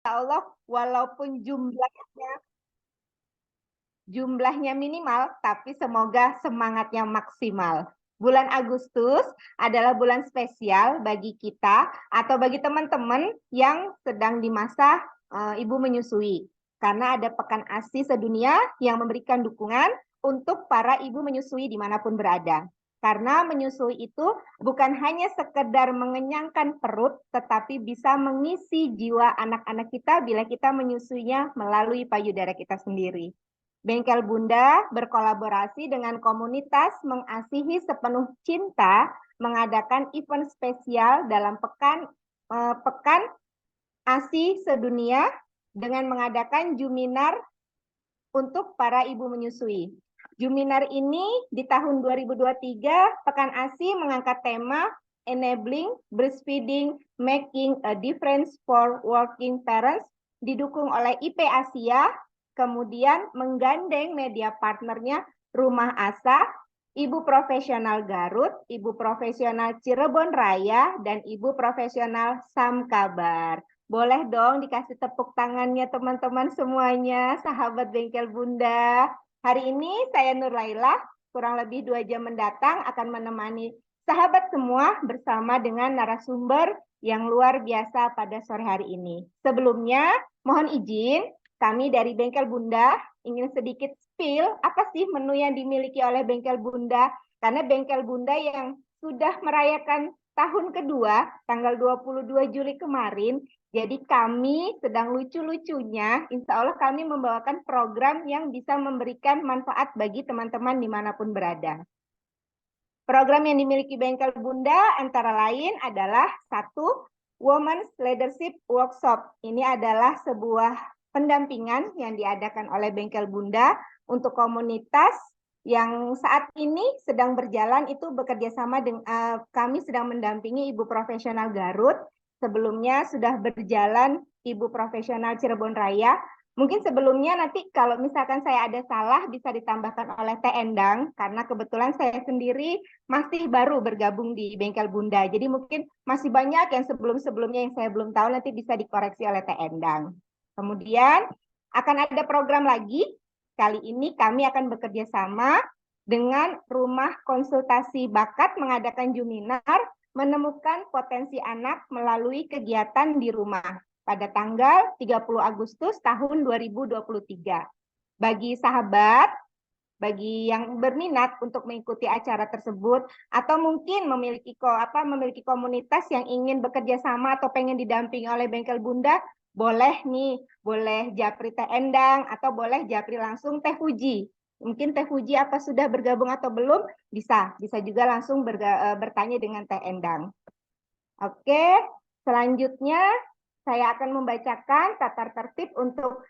Allah walaupun jumlahnya minimal, tapi semoga semangatnya maksimal. Bulan Agustus adalah bulan spesial bagi kita atau bagi teman-teman yang sedang di masa ibu menyusui. Karena ada Pekan ASI sedunia yang memberikan dukungan untuk para ibu menyusui dimanapun berada. Karena menyusui itu bukan hanya sekedar mengenyangkan perut, tetapi bisa mengisi jiwa anak-anak kita bila kita menyusuinya melalui payudara kita sendiri. Bengkel Bunda berkolaborasi dengan komunitas Mengasihi Sepenuh Cinta mengadakan event spesial dalam Pekan ASI Sedunia dengan mengadakan Juminar untuk para ibu menyusui. Juminar ini di tahun 2023, Pekan ASI mengangkat tema Enabling Breastfeeding Making a Difference for Working Parents, didukung oleh IP Asia, kemudian menggandeng media partnernya Rumah Asa, Ibu Profesional Garut, Ibu Profesional Cirebon Raya, dan Ibu Profesional Samkabar. Boleh dong dikasih tepuk tangannya teman-teman semuanya, sahabat Bengkel Bunda. Hari ini saya Nur Laila, kurang lebih 2 jam mendatang akan menemani sahabat semua bersama dengan narasumber yang luar biasa pada sore hari ini. Sebelumnya, mohon izin, kami dari Bengkel Bunda ingin sedikit spill apa sih menu yang dimiliki oleh Bengkel Bunda. Karena Bengkel Bunda yang sudah merayakan tahun kedua, tanggal 22 Juli kemarin, jadi kami sedang lucu-lucunya, insya Allah kami membawakan program yang bisa memberikan manfaat bagi teman-teman dimanapun berada. Program yang dimiliki Bengkel Bunda antara lain adalah 1, Women's Leadership Workshop. Ini adalah sebuah pendampingan yang diadakan oleh Bengkel Bunda untuk komunitas yang saat ini sedang berjalan itu bekerja sama dengan kami sedang mendampingi Ibu Profesional Garut. Sebelumnya sudah berjalan Ibu Profesional Cirebon Raya. Mungkin sebelumnya nanti kalau misalkan saya ada salah bisa ditambahkan oleh Teh Endang, karena kebetulan saya sendiri masih baru bergabung di Bengkel Bunda. Jadi mungkin masih banyak yang sebelum-sebelumnya yang saya belum tahu, nanti bisa dikoreksi oleh Teh Endang. Kemudian akan ada program lagi. Kali ini kami akan bekerja sama dengan Rumah Konsultasi Bakat mengadakan Juminar menemukan potensi anak melalui kegiatan di rumah pada tanggal 30 Agustus tahun 2023. Bagi sahabat, bagi yang berminat untuk mengikuti acara tersebut atau mungkin memiliki komunitas yang ingin bekerja sama atau pengen didampingi oleh Bengkel Bunda, boleh nih, boleh japri Teh Endang atau boleh japri langsung Teh Fuji. Mungkin Teh Fuji apa sudah bergabung atau belum? Bisa juga langsung bertanya dengan Teh Endang. Oke, selanjutnya saya akan membacakan tata tertib untuk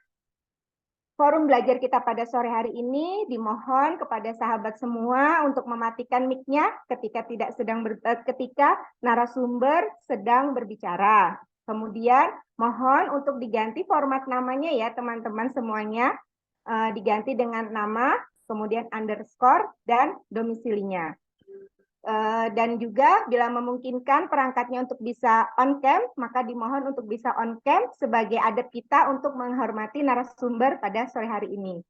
forum belajar kita pada sore hari ini. Dimohon kepada sahabat semua untuk mematikan mic-nya ketika narasumber sedang berbicara. Kemudian mohon untuk diganti format namanya ya teman-teman semuanya. Diganti dengan nama, kemudian underscore, dan domisilinya. Dan juga bila memungkinkan perangkatnya untuk bisa on cam, maka dimohon untuk bisa on cam sebagai adat kita untuk menghormati narasumber pada sore hari ini.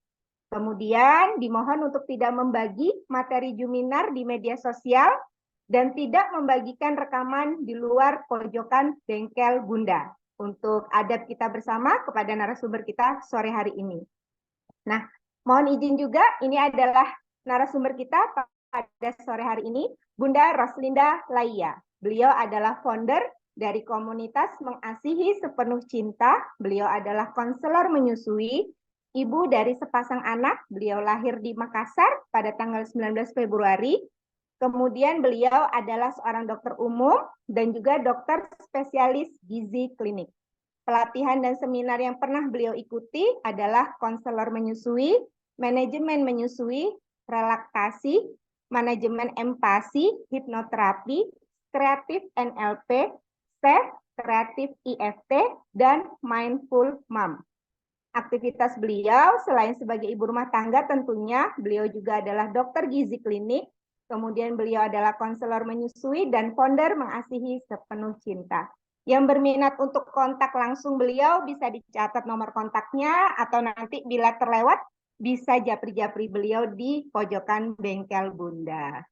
Kemudian dimohon untuk tidak membagi materi Juminar di media sosial dan tidak membagikan rekaman di luar pojokan Bengkel Bunda. Untuk adat kita bersama kepada narasumber kita sore hari ini. Nah, mohon izin juga, ini adalah narasumber kita pada sore hari ini, Bunda Roslinda Laia. Beliau adalah founder dari komunitas Mengasihi Sepenuh Cinta. Beliau adalah konselor menyusui, ibu dari sepasang anak. Beliau lahir di Makassar pada tanggal 19 Februari. Kemudian beliau adalah seorang dokter umum dan juga dokter spesialis gizi klinik. Pelatihan dan seminar yang pernah beliau ikuti adalah konselor menyusui, manajemen menyusui, relaksasi, manajemen empati, hipnoterapi, kreatif NLP, SEF, kreatif IFT, dan mindful mom. Aktivitas beliau selain sebagai ibu rumah tangga tentunya beliau juga adalah dokter gizi klinik, kemudian beliau adalah konselor menyusui dan founder Mengasihi Sepenuh Cinta. Yang berminat untuk kontak langsung beliau bisa dicatat nomor kontaknya atau nanti bila terlewat bisa japri-japri beliau di pojokan bengkel Bunda.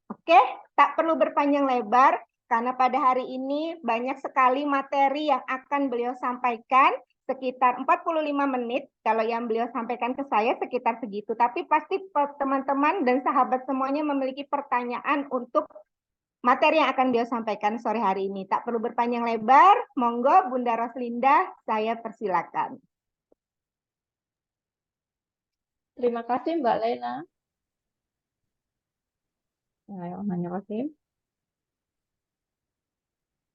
Oke, tak perlu berpanjang lebar karena pada hari ini banyak sekali materi yang akan beliau sampaikan, sekitar 45 menit kalau yang beliau sampaikan ke saya sekitar segitu. Tapi pasti teman-teman dan sahabat semuanya memiliki pertanyaan untuk materi yang akan beliau sampaikan sore hari ini. Tak perlu berpanjang lebar, monggo Bunda Roslinda, saya persilakan. Terima kasih Mbak Lena. Bismillahirrahmanirrahim.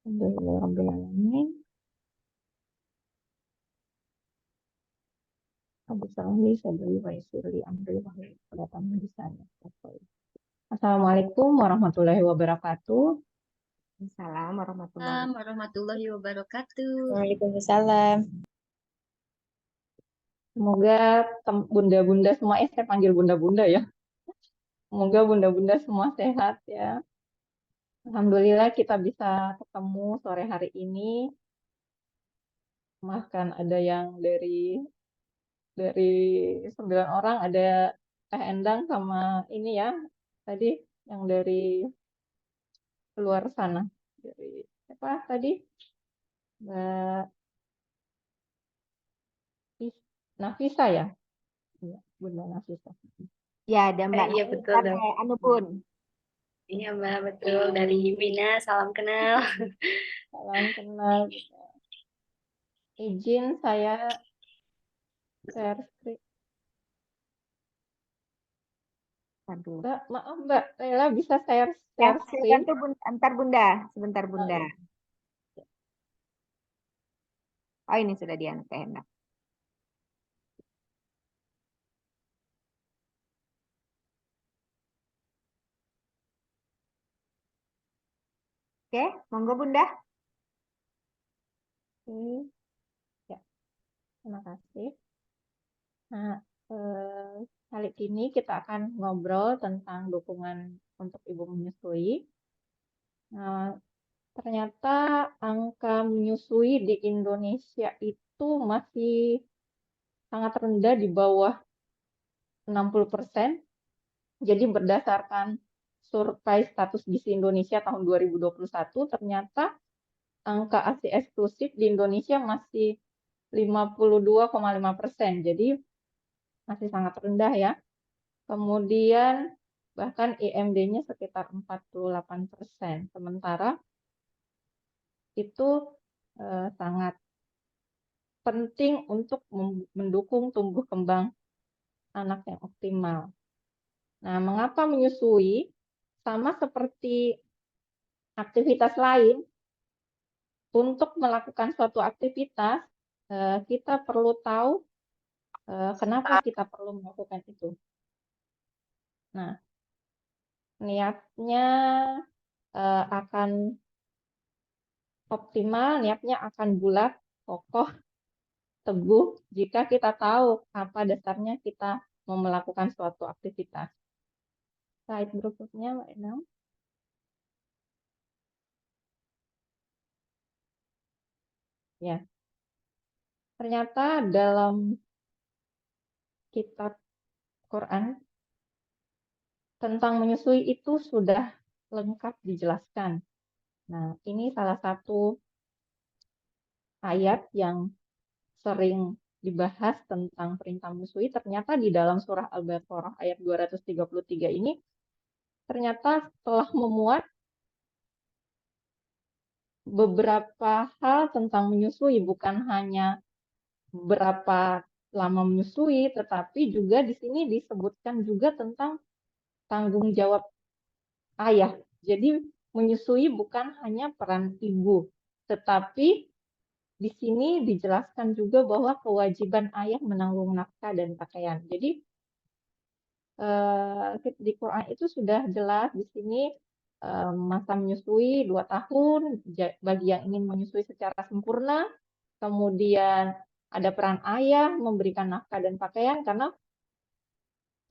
Alhamdulillahirrahmanirrahim. Assalamualaikum warahmatullahi wabarakatuh. Assalamualaikum warahmatullahi wabarakatuh. Waalaikumsalam. Semoga bunda-bunda semua, saya panggil bunda-bunda ya. Semoga bunda-bunda semua sehat ya. Alhamdulillah kita bisa ketemu sore hari ini. Bahkan ada yang dari 9 orang, ada Teh Endang sama ini ya, tadi yang dari luar sana. Dari apa tadi? Mbak Nafisa ya? Iya, Bunda Nafisa. Ya, ada Mbak Iya, betul, Anu Bun. Iya Mbak, betul. Dari Bina, salam kenal. Salam kenal. Izin saya share screen. Mbak, maaf Mbak Lela, bisa share screen? Sebentar Bunda, sebentar Bunda. Oh, ini sudah diangkat enak. Oke, monggo Bunda. Ya, terima kasih. Nah, kali ini kita akan ngobrol tentang dukungan untuk ibu menyusui. Nah, ternyata angka menyusui di Indonesia itu masih sangat rendah, di bawah 60%. Jadi berdasarkan survei status gizi Indonesia tahun 2021, ternyata angka ASI eksklusif di Indonesia masih 52,5%. Jadi masih sangat rendah ya. Kemudian bahkan IMD-nya sekitar 48%. Sementara itu sangat penting untuk mendukung tumbuh kembang anak yang optimal. Nah, mengapa menyusui? Sama seperti aktivitas lain, untuk melakukan suatu aktivitas, kita perlu tahu kenapa kita perlu melakukan itu. Nah, niatnya akan optimal, niatnya akan bulat, kokoh, teguh jika kita tahu apa dasarnya kita mau melakukan suatu aktivitas. Slide berikutnya, Mbak Enam. Ya, ternyata dalam kitab Quran tentang menyusui itu sudah lengkap dijelaskan. Nah, ini salah satu ayat yang sering dibahas tentang perintah menyusui. Ternyata di dalam surah Al-Baqarah ayat 233 ini ternyata telah memuat beberapa hal tentang menyusui, bukan hanya berapa lama menyusui, tetapi juga di sini disebutkan juga tentang tanggung jawab ayah. Jadi menyusui bukan hanya peran ibu, tetapi di sini dijelaskan juga bahwa kewajiban ayah menanggung nafkah dan pakaian. Jadi di Quran itu sudah jelas di sini masa menyusui 2 tahun bagi yang ingin menyusui secara sempurna. Kemudian ada peran ayah memberikan nafkah dan pakaian, karena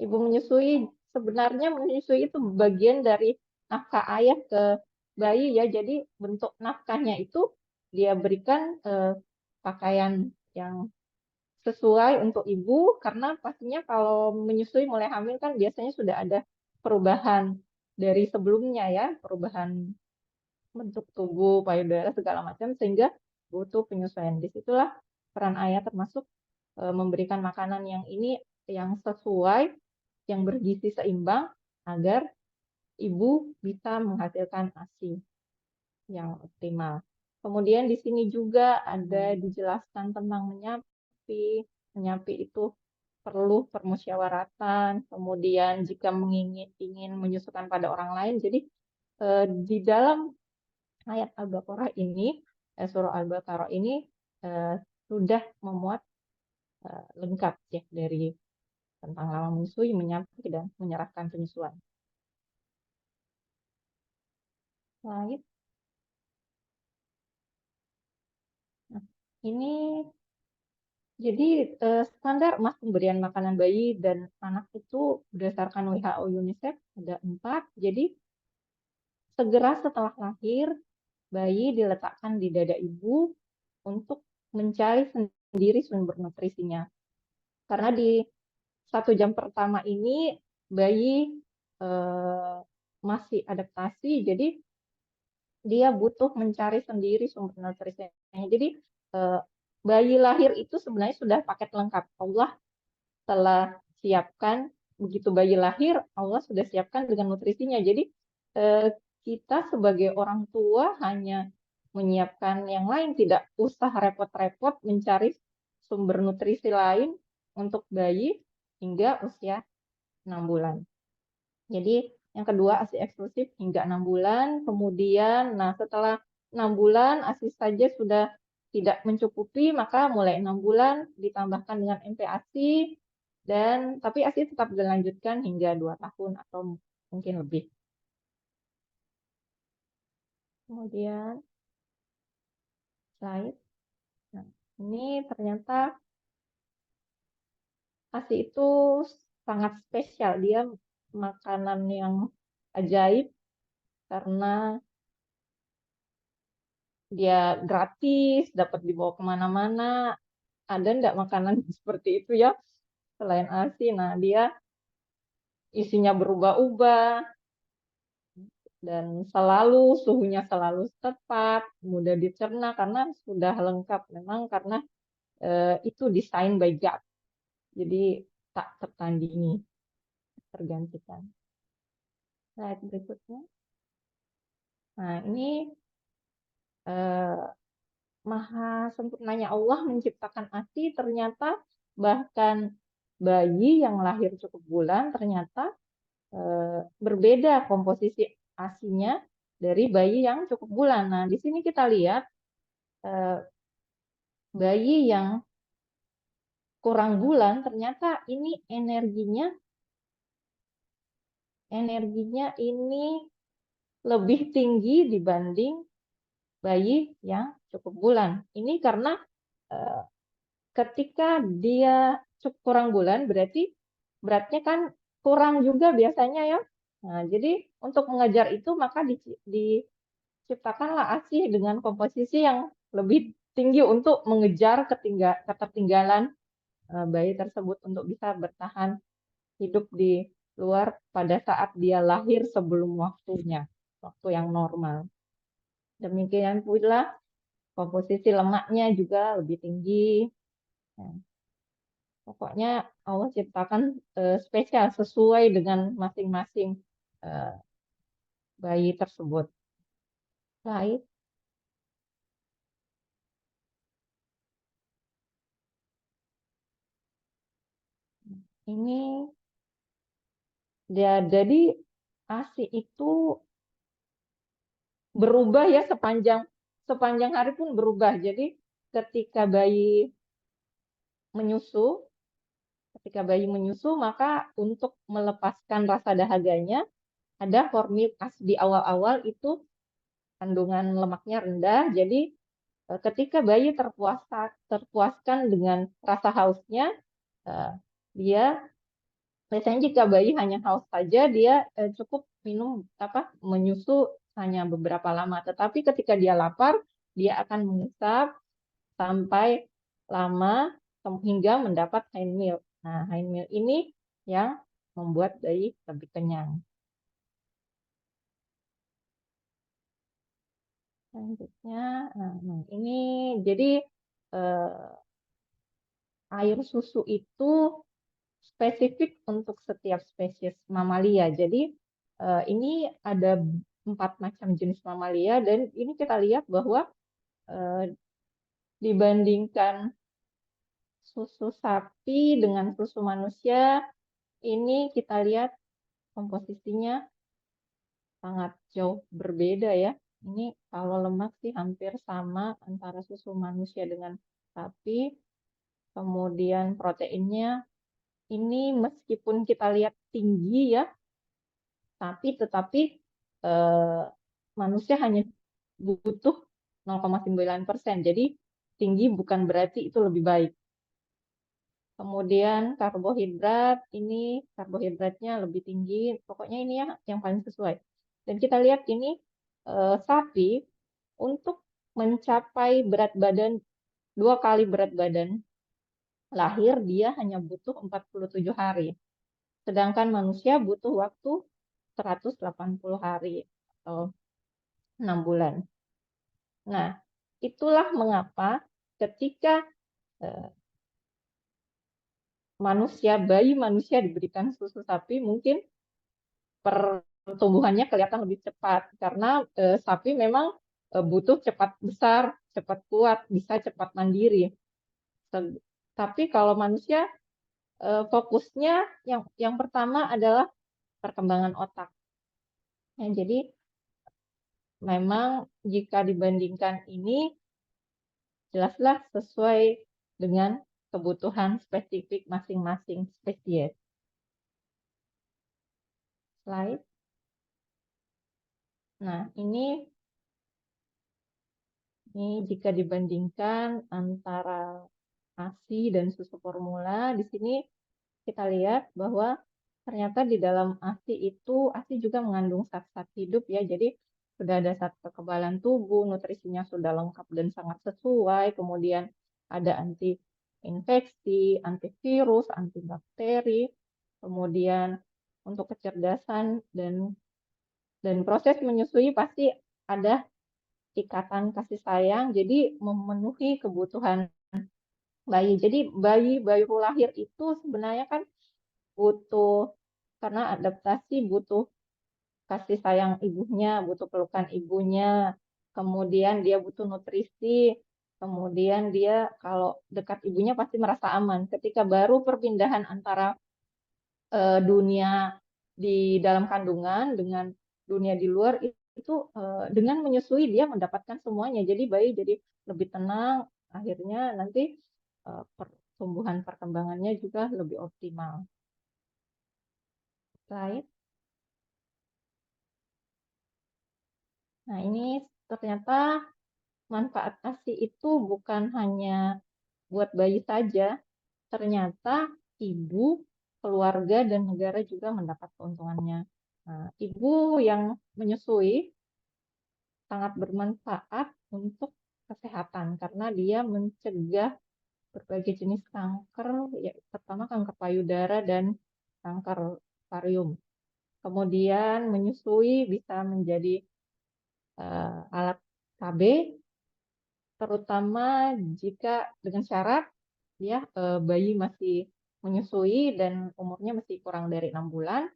ibu menyusui, sebenarnya menyusui itu bagian dari nafkah ayah ke bayi ya. Jadi bentuk nafkahnya itu dia berikan pakaian yang sesuai untuk ibu, karena pastinya kalau menyusui mulai hamil kan biasanya sudah ada perubahan dari sebelumnya ya, perubahan bentuk tubuh, payudara segala macam, sehingga butuh penyesuaian. Disitulah peran ayah termasuk memberikan makanan yang ini yang sesuai, yang bergizi seimbang agar ibu bisa menghasilkan ASI yang optimal. Kemudian di sini juga ada dijelaskan tentang menyapi. Menyapi itu perlu permusyawaratan, kemudian jika ingin menyusukan pada orang lain. Jadi di dalam ayat Al-Baqarah ini, surah Al-Baqarah ini sudah memuat lengkap ya dari tentang lama menyusui, menyapi, dan menyerahkan penyusuan. Baik. Nah, ini jadi standar emas pemberian makanan bayi dan anak itu berdasarkan WHO UNICEF ada 4. Jadi segera setelah lahir, bayi diletakkan di dada ibu untuk mencari sendiri sumber nutrisinya. Karena di 1 jam pertama ini bayi masih adaptasi, jadi dia butuh mencari sendiri sumber nutrisinya. Jadi bayi lahir itu sebenarnya sudah paket lengkap. Allah telah siapkan, begitu bayi lahir, Allah sudah siapkan dengan nutrisinya. Jadi kita sebagai orang tua hanya menyiapkan yang lain, tidak usah repot-repot mencari sumber nutrisi lain untuk bayi hingga usia 6 bulan. Jadi yang kedua ASI eksklusif hingga 6 bulan, kemudian setelah 6 bulan ASI saja sudah tidak mencukupi, maka mulai 6 bulan ditambahkan dengan MPASI, dan tapi ASI tetap dilanjutkan hingga 2 tahun atau mungkin lebih. Kemudian slide. Nah, ini ternyata ASI itu sangat spesial, dia makanan yang ajaib karena dia gratis, dapat dibawa kemana-mana. Ada enggak makanan seperti itu ya selain ASI? Nah, dia isinya berubah-ubah dan selalu suhunya selalu tepat, mudah dicerna karena sudah lengkap memang karena itu desain by God. Jadi tak tertandingi, tergantikan. Slide berikutnya. Nah, ini maha sempurnanya Allah menciptakan ASI, ternyata bahkan bayi yang lahir cukup bulan ternyata berbeda komposisi ASINya dari bayi yang cukup bulan. Nah, di sini kita lihat bayi yang kurang bulan ternyata ini energinya ini lebih tinggi dibanding bayi yang cukup bulan. Ini karena ketika dia kurang bulan berarti beratnya kan kurang juga biasanya ya. Nah, jadi untuk mengejar itu maka diciptakanlah ASI dengan komposisi yang lebih tinggi untuk mengejar ketertinggalan bayi tersebut untuk bisa bertahan hidup di luar pada saat dia lahir sebelum waktunya, waktu yang normal. Demikian pula komposisi lemaknya juga lebih tinggi. Nah, pokoknya Allah ciptakan spesial sesuai dengan masing-masing bayi tersebut. Baik. Ini jadi ASI itu berubah ya sepanjang hari pun berubah. Jadi ketika bayi menyusu maka untuk melepaskan rasa dahaganya ada formil ASI di awal-awal itu kandungan lemaknya rendah. Jadi ketika bayi terpuaskan dengan rasa hausnya, dia biasanya jika bayi hanya haus saja dia cukup minum menyusu hanya beberapa lama, tetapi ketika dia lapar, dia akan mengusap sampai lama hingga mendapat hind milk. Nah, hind milk ini yang membuat bayi lebih kenyang. Selanjutnya, nah ini jadi air susu itu spesifik untuk setiap spesies mamalia. Jadi ini ada 4 macam jenis mamalia dan ini kita lihat bahwa dibandingkan susu sapi dengan susu manusia, ini kita lihat komposisinya sangat jauh berbeda ya. Ini kalau lemak sih hampir sama antara susu manusia dengan sapi. Kemudian proteinnya ini meskipun kita lihat tinggi ya, tetapi manusia hanya butuh 0,9%. Jadi tinggi bukan berarti itu lebih baik. Kemudian karbohidrat, ini karbohidratnya lebih tinggi. Pokoknya ini ya yang paling sesuai. Dan kita lihat ini sapi untuk mencapai berat badan 2 kali berat badan lahir dia hanya butuh 47 hari. Sedangkan manusia butuh waktu 180 hari atau 6 bulan. Nah, itulah mengapa ketika bayi manusia diberikan susu sapi, mungkin pertumbuhannya kelihatan lebih cepat karena sapi memang butuh cepat besar, cepat kuat, bisa cepat mandiri. Tapi kalau manusia fokusnya yang pertama adalah perkembangan otak. Ya, jadi memang jika dibandingkan ini jelaslah sesuai dengan kebutuhan spesifik masing-masing spesies. Slide. Nah, ini jika dibandingkan antara ASI dan susu formula, di sini kita lihat bahwa ternyata di dalam ASI juga mengandung zat-zat hidup ya. Jadi sudah ada zat kekebalan tubuh, nutrisinya sudah lengkap dan sangat sesuai. Kemudian ada anti-infeksi, antivirus, antibakteri. Kemudian untuk kecerdasan dan proses menyusui pasti ada ikatan kasih sayang. Jadi memenuhi kebutuhan bayi. Jadi bayi baru lahir itu sebenarnya kan butuh karena adaptasi butuh kasih sayang ibunya, butuh pelukan ibunya, kemudian dia butuh nutrisi, kemudian dia kalau dekat ibunya pasti merasa aman. Ketika baru perpindahan antara dunia di dalam kandungan dengan dunia di luar itu dengan menyusui dia mendapatkan semuanya. Jadi bayi jadi lebih tenang, akhirnya nanti pertumbuhan perkembangannya juga lebih optimal. Slide. Nah, ini ternyata manfaat ASI itu bukan hanya buat bayi saja, ternyata ibu, keluarga, dan negara juga mendapat keuntungannya. Nah, ibu yang menyusui sangat bermanfaat untuk kesehatan karena dia mencegah berbagai jenis kanker, ya, pertama kanker payudara dan kanker ovarium. Kemudian menyusui bisa menjadi alat KB, terutama jika dengan syarat ya bayi masih menyusui dan umurnya masih kurang dari 6 bulan,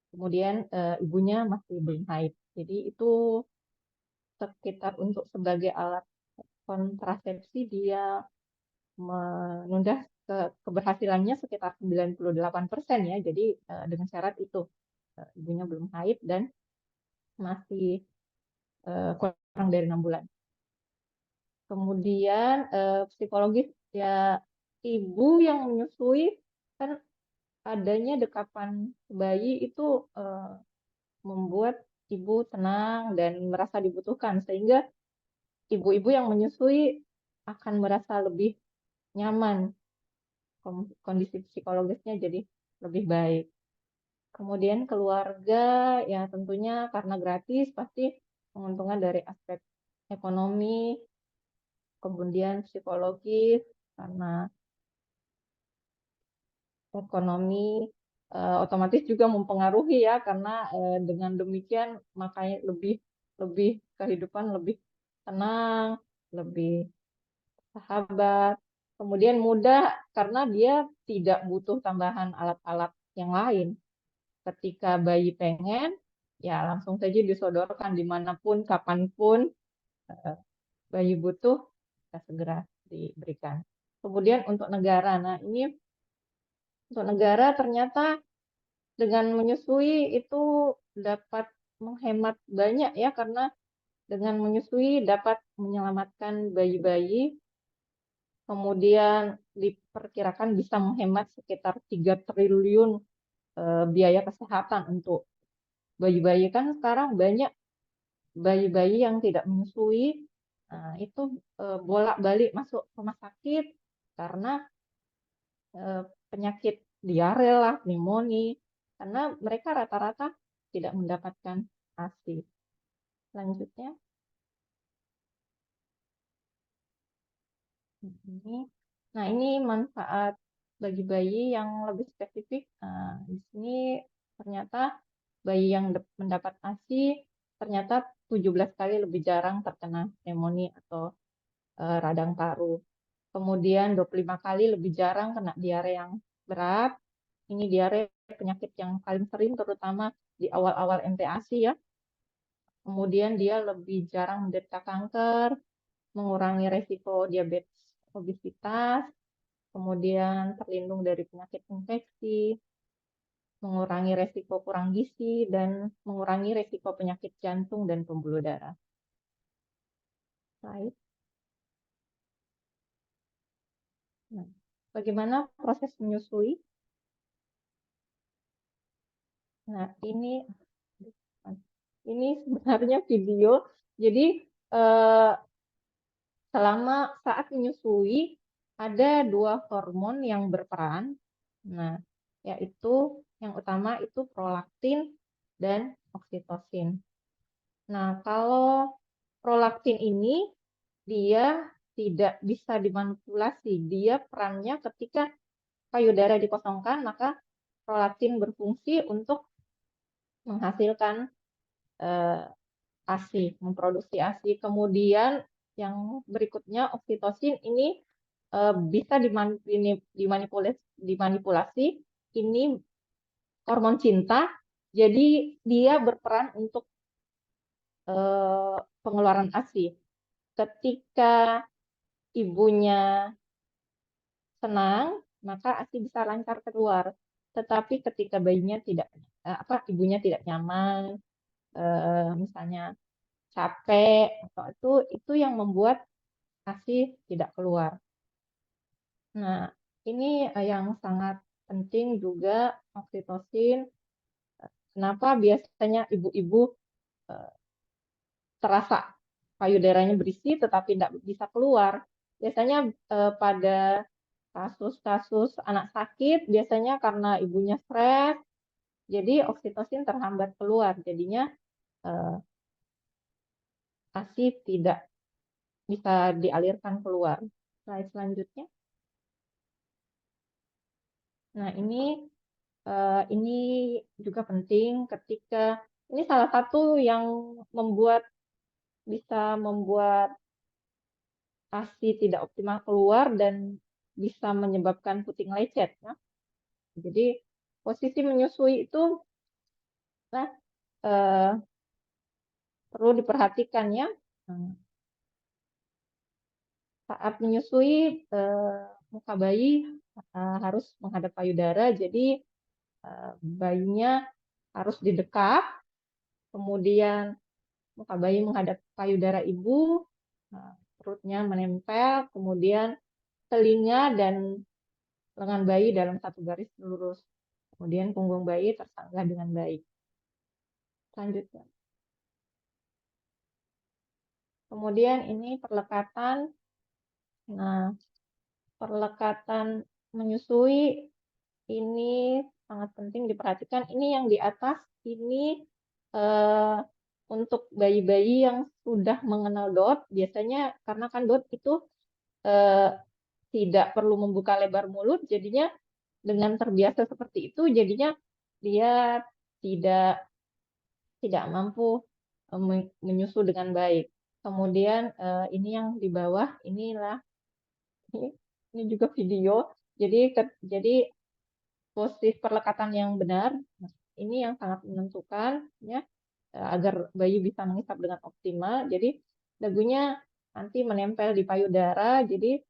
kemudian ibunya masih belum haid. Jadi itu sekitar untuk sebagai alat kontrasepsi dia menunda keberhasilannya sekitar 98% ya. Jadi dengan syarat itu ibunya belum haid dan masih kurang dari 6 bulan. Kemudian psikologis ya, ibu yang menyusui kan adanya dekapan bayi itu membuat ibu tenang dan merasa dibutuhkan sehingga ibu-ibu yang menyusui akan merasa lebih nyaman, kondisi psikologisnya jadi lebih baik. Kemudian keluarga, ya tentunya karena gratis pasti menguntungkan dari aspek ekonomi, kemudian psikologis, karena ekonomi otomatis juga mempengaruhi ya, karena dengan demikian makanya lebih kehidupan lebih tenang, lebih sahabat. Kemudian mudah karena dia tidak butuh tambahan alat-alat yang lain. Ketika bayi pengen, ya langsung saja disodorkan dimanapun, kapanpun bayi butuh, bisa segera diberikan. Kemudian untuk negara, nah ini untuk negara ternyata dengan menyusui itu dapat menghemat banyak ya, karena dengan menyusui dapat menyelamatkan bayi-bayi, kemudian diperkirakan bisa menghemat sekitar 3 triliun biaya kesehatan untuk bayi-bayi. Kan sekarang banyak bayi-bayi yang tidak menyusui, nah, itu bolak-balik masuk rumah sakit karena penyakit diare lah, pneumonia, karena mereka rata-rata tidak mendapatkan ASI. Selanjutnya, nah ini manfaat bagi bayi yang lebih spesifik. Nah, di sini ternyata bayi yang mendapat ASI ternyata 17 kali lebih jarang terkena pneumonia atau radang paru. Kemudian 25 kali lebih jarang kena diare yang berat. Ini diare penyakit yang paling sering terutama di awal-awal MPASI ya. Kemudian dia lebih jarang menderita kanker, mengurangi resiko diabetes, obesitas, kemudian terlindung dari penyakit infeksi, mengurangi resiko kurang gizi, dan mengurangi resiko penyakit jantung dan pembuluh darah. Baik. Nah, bagaimana proses menyusui? Nah, ini sebenarnya video. Jadi selama saat menyusui ada 2 hormon yang berperan. Nah, yaitu yang utama itu prolaktin dan oksitosin. Nah, kalau prolaktin ini dia tidak bisa dimanipulasi. Dia perannya ketika payudara dikosongkan, maka prolaktin berfungsi untuk menghasilkan ASI, memproduksi ASI. Kemudian yang berikutnya oksitosin ini bisa dimanipulasi. Ini hormon cinta, jadi dia berperan untuk pengeluaran ASI. Ketika ibunya senang, maka ASI bisa lancar keluar. Tetapi ketika bayinya tidak ibunya tidak nyaman, misalnya capek, atau itu yang membuat ASI tidak keluar. Nah, ini yang sangat penting juga oksitosin. Kenapa biasanya ibu-ibu terasa payudaranya berisi tetapi tidak bisa keluar? Biasanya pada kasus-kasus anak sakit, biasanya karena ibunya stres, jadi oksitosin terhambat keluar. Jadinya ASI tidak bisa dialirkan keluar. Slide selanjutnya. Nah, ini juga penting ketika ini salah satu yang bisa membuat ASI tidak optimal keluar dan bisa menyebabkan puting lecet. Ya. Jadi posisi menyusui itu perlu diperhatikan ya. Saat menyusui muka bayi harus menghadap payudara, jadi bayinya harus didekap, kemudian muka bayi menghadap payudara ibu, perutnya menempel, kemudian telinga dan lengan bayi dalam satu garis lurus. Kemudian punggung bayi tersanggah dengan baik. Selanjutnya. Kemudian ini perlekatan. Nah, perlekatan menyusui ini sangat penting diperhatikan. Ini yang di atas ini untuk bayi-bayi yang sudah mengenal DOT, biasanya karena kan DOT itu tidak perlu membuka lebar mulut, jadinya dengan terbiasa seperti itu, jadinya dia tidak mampu menyusu dengan baik. Kemudian ini yang di bawah, inilah ini juga video. Jadi posisi perlekatan yang benar, ini yang sangat menentukan ya agar bayi bisa mengisap dengan optimal. Jadi dagunya nanti menempel di payudara. Jadi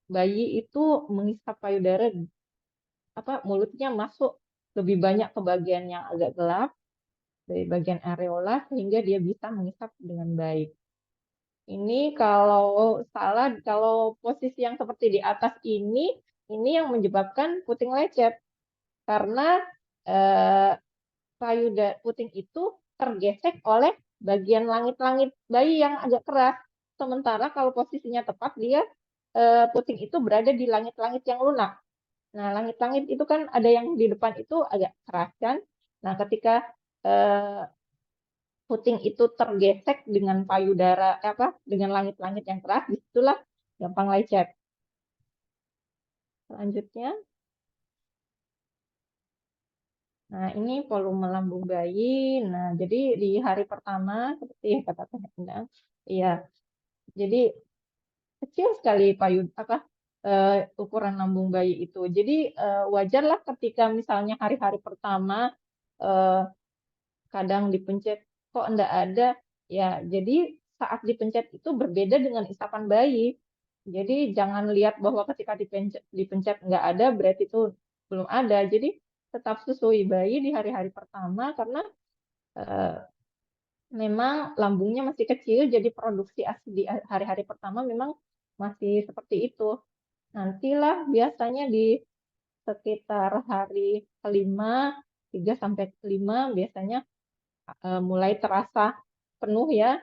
bayi itu mengisap payudara, mulutnya masuk lebih banyak ke bagian yang agak gelap dari bagian areola sehingga dia bisa mengisap dengan baik. Ini kalau salah, kalau posisi yang seperti di atas ini yang menyebabkan puting lecet karena payudara puting itu tergesek oleh bagian langit-langit bayi yang agak keras. Sementara kalau posisinya tepat, dia puting itu berada di langit-langit yang lunak. Nah, langit-langit itu kan ada yang di depan itu agak keras kan. Nah, ketika puting itu tergesek dengan payudara dengan langit-langit yang keras, disitulah gampang lecet. Selanjutnya, nah ini volume lambung bayi. Nah, jadi di hari pertama seperti yang kata Teh Endang, iya. Jadi kecil sekali ukuran lambung bayi itu. Jadi wajarlah ketika misalnya hari-hari pertama kadang dipencet kok enggak ada, ya jadi saat dipencet itu berbeda dengan isapan bayi. Jadi jangan lihat bahwa ketika dipencet enggak ada berarti itu belum ada. Jadi tetap susui bayi di hari-hari pertama karena memang lambungnya masih kecil, jadi produksi ASI di hari-hari pertama memang masih seperti itu. Nantilah biasanya di sekitar hari kelima, 3 sampai 5 biasanya mulai terasa penuh ya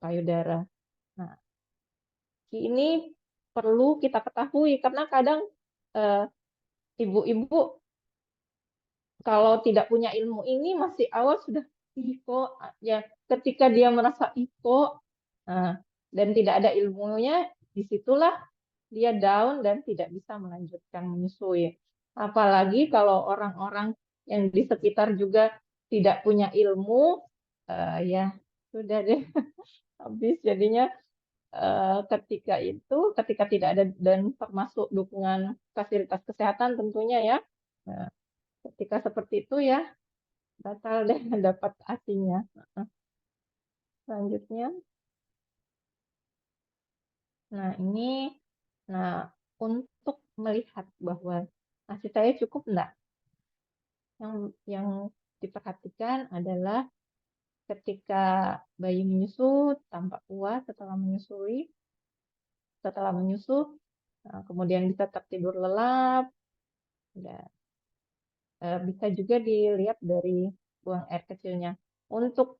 payudara. Nah, ini perlu kita ketahui karena kadang ibu-ibu kalau tidak punya ilmu ini masih awal sudah kok ya ketika dia merasa kok dan tidak ada ilmunya, disitulah dia down dan tidak bisa melanjutkan menyusui. Apalagi kalau orang-orang yang di sekitar juga tidak punya ilmu, ya sudah deh habis jadinya ketika tidak ada dan termasuk dukungan fasilitas kesehatan tentunya ya. Nah, ketika seperti itu ya batal deh dapat ASI-nya. Selanjutnya, nah untuk melihat bahwa ASI saya cukup enggak, yang diperhatikan adalah ketika bayi menyusu tampak puas setelah menyusu, kemudian bisa tertidur lelap, bisa juga dilihat dari buang air kecilnya. Untuk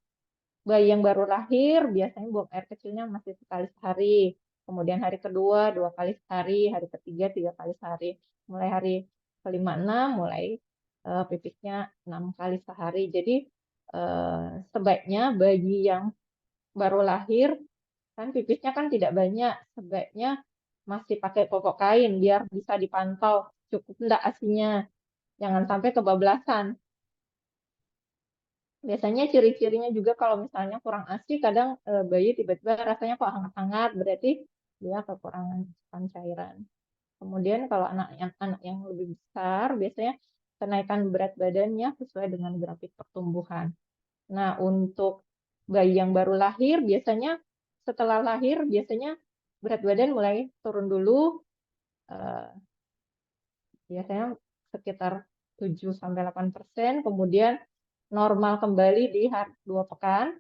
bayi yang baru lahir, biasanya buang air kecilnya masih sekali sehari. Kemudian hari kedua, 2 kali sehari. Hari ketiga, 3 kali sehari. Mulai hari kelima, 6, mulai pipisnya 6 kali sehari. Jadi sebaiknya bayi yang baru lahir, kan pipisnya kan tidak banyak. Sebaiknya masih pakai popok kain biar bisa dipantau cukup enggak ASINya. Jangan sampai kebablasan. Biasanya ciri-cirinya juga kalau misalnya kurang ASI, kadang bayi tiba-tiba rasanya kok hangat-hangat, berarti dia kekurangan asupan cairan. Kemudian kalau anak yang lebih besar, biasanya kenaikan berat badannya sesuai dengan grafik pertumbuhan. Nah, untuk bayi yang baru lahir, biasanya setelah lahir, biasanya berat badan mulai turun dulu, biasanya sekitar 7-8%, kemudian normal kembali di 2 pekan.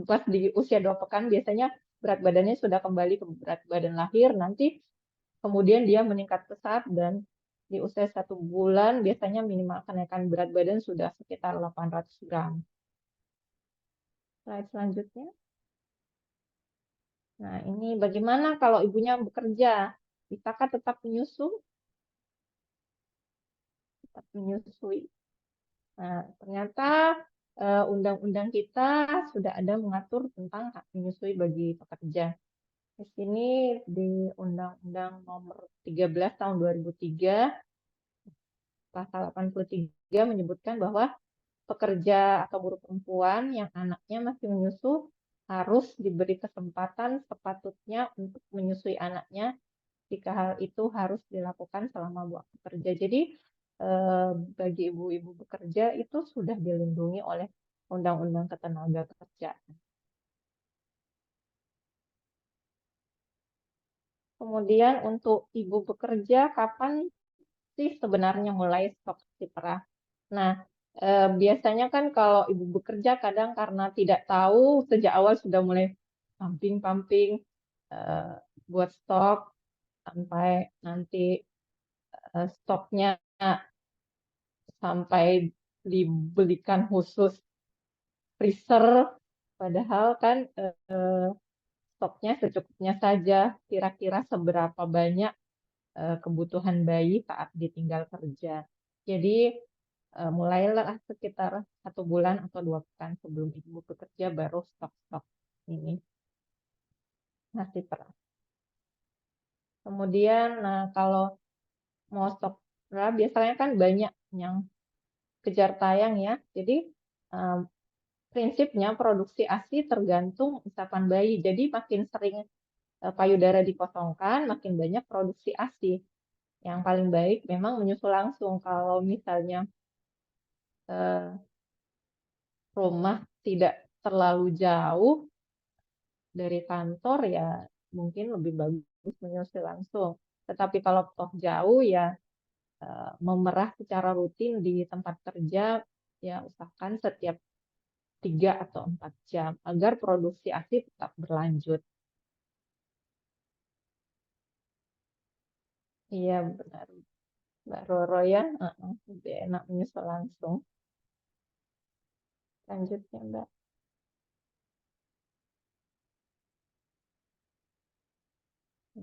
Pas di usia 2 pekan biasanya berat badannya sudah kembali ke berat badan lahir. Nanti kemudian dia meningkat pesat dan di usia 1 bulan biasanya minimal kenaikan berat badan sudah sekitar 800 gram. Slide selanjutnya. Nah, ini bagaimana kalau ibunya bekerja? Bisakah tetap menyusu? saat menyusui. Nah, ternyata undang-undang kita sudah ada mengatur tentang hak menyusui bagi pekerja. Di sini di Undang-Undang Nomor 13 Tahun 2003, Pasal 83 menyebutkan bahwa pekerja atau buruh perempuan yang anaknya masih menyusu harus diberi kesempatan sepatutnya untuk menyusui anaknya jika hal itu harus dilakukan selama waktu kerja. Jadi bagi ibu-ibu bekerja itu sudah dilindungi oleh Undang-Undang Ketenagakerjaan. Kemudian untuk ibu bekerja, kapan sih sebenarnya mulai stok si perah? Nah, biasanya kan kalau ibu bekerja kadang karena tidak tahu sejak awal sudah mulai pumping buat stok sampai nanti stoknya sampai dibelikan khusus freezer, padahal kan stoknya secukupnya saja. Kira-kira seberapa banyak kebutuhan bayi saat ditinggal kerja. Jadi mulailah sekitar 1 bulan atau 2 pekan sebelum ibu bekerja baru stok-stok ini nasi perah. Kemudian, nah kalau mau stok perah biasanya kan banyak yang kejar tayang ya. Jadi prinsipnya produksi ASI tergantung isapan bayi. Jadi makin sering payudara dikosongkan, makin banyak produksi ASI. Yang paling baik memang menyusu langsung. Kalau misalnya rumah tidak terlalu jauh dari kantor ya mungkin lebih bagus menyusu langsung. Tetapi kalau toh jauh ya memerah secara rutin di tempat kerja ya usahakan setiap 3 atau 4 jam agar produksi ASI tetap berlanjut. Iya benar, Mbak Roro ya, lebih enak menyusu langsung. Lanjutnya Mbak.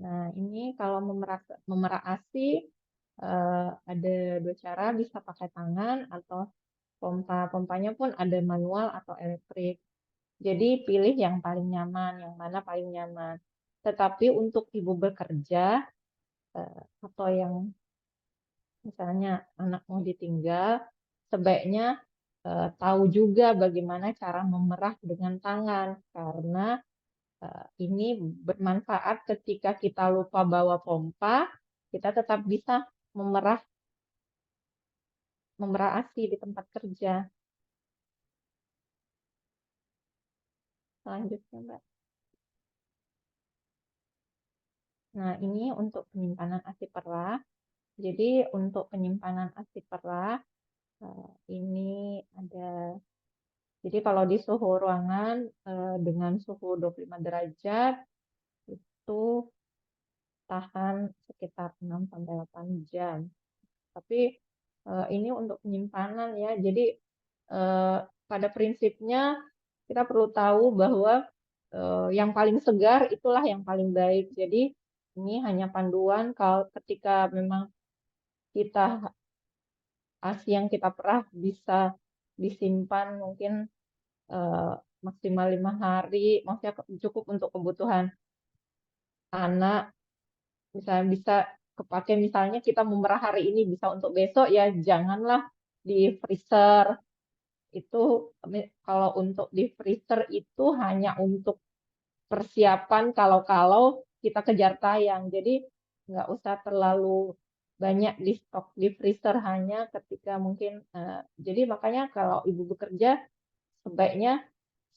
Nah ini kalau memerah ASI ada 2 cara, bisa pakai tangan atau pompanya pun ada manual atau elektrik. Jadi pilih yang paling nyaman, yang mana paling nyaman. Tetapi untuk ibu bekerja atau yang misalnya anak mau ditinggal, sebaiknya tahu juga bagaimana cara memerah dengan tangan karena ini bermanfaat ketika kita lupa bawa pompa, kita tetap bisa memerah ASI di tempat kerja. Selanjutnya, Mbak. Nah, ini untuk penyimpanan ASI perah. Jadi, untuk penyimpanan ASI perah, ini ada, jadi kalau di suhu ruangan dengan suhu 25 derajat, itu tahan sekitar 6-8 jam. Tapi ini untuk penyimpanan ya, jadi pada prinsipnya kita perlu tahu bahwa yang paling segar itulah yang paling baik. Jadi ini hanya panduan kalau ketika memang kita ASI yang kita perah bisa disimpan mungkin maksimal 5 hari, maksudnya cukup untuk kebutuhan anak, misalnya bisa kepake misalnya kita memerah hari ini bisa untuk besok ya janganlah di freezer. Itu kalau untuk di freezer itu hanya untuk persiapan kalau kita kejar tayang. Jadi nggak usah terlalu banyak di stok di freezer hanya ketika mungkin jadi makanya kalau ibu bekerja sebaiknya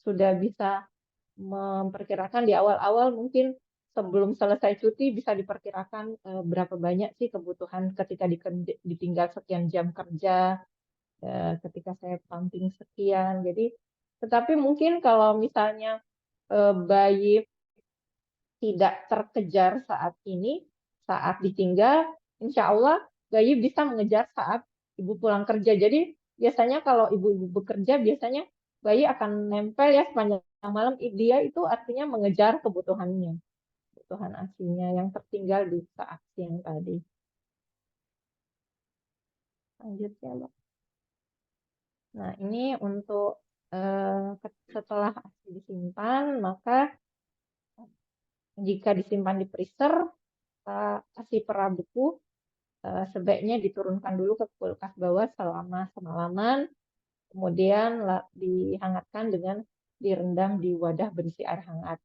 sudah bisa memperkirakan di awal-awal mungkin sebelum selesai cuti bisa diperkirakan berapa banyak sih kebutuhan ketika ditinggal sekian jam kerja, ketika saya pumping sekian. Jadi, tetapi mungkin kalau misalnya bayi tidak terkejar saat ini, saat ditinggal, insya Allah bayi bisa mengejar saat ibu pulang kerja. Jadi biasanya kalau ibu-ibu bekerja, biasanya bayi akan nempel ya sepanjang malam. Dia itu artinya mengejar kebutuhannya, kebutuhan ASINya yang tertinggal di saat siang tadi. Selanjutnya, Mbak. Nah, ini untuk setelah ASI disimpan, maka jika disimpan di freezer, ASI perah beku sebaiknya diturunkan dulu ke kulkas bawah selama semalaman, kemudian dihangatkan dengan direndam di wadah berisi air hangat.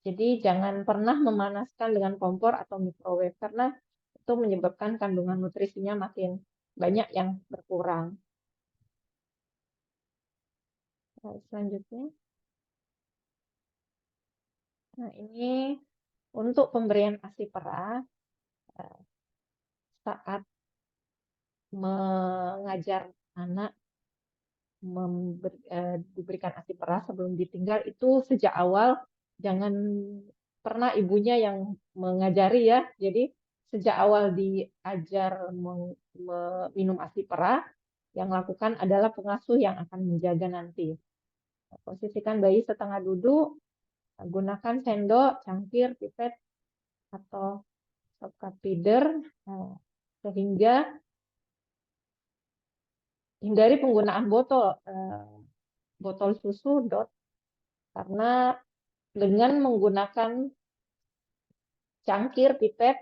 Jadi jangan pernah memanaskan dengan kompor atau microwave karena itu menyebabkan kandungan nutrisinya makin banyak yang berkurang. Selanjutnya. Nah, ini untuk pemberian ASI perah saat mengajar anak diberikan ASI perah sebelum ditinggal itu sejak awal jangan pernah ibunya yang mengajari ya. Jadi sejak awal diajar minum ASI perah, yang lakukan adalah pengasuh yang akan menjaga nanti. Posisikan bayi setengah duduk, gunakan sendok, cangkir, pipet, atau sop cup feeder, sehingga hindari penggunaan botol susu dot, karena dengan menggunakan cangkir, pipet,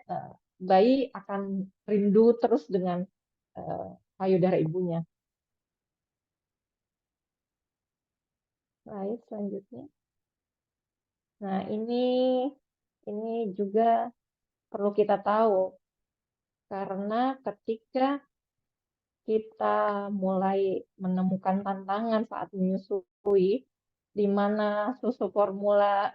bayi akan rindu terus dengan payudara ibunya. Baik, selanjutnya. Nah, ini juga perlu kita tahu karena ketika kita mulai menemukan tantangan saat menyusui, di mana susu formula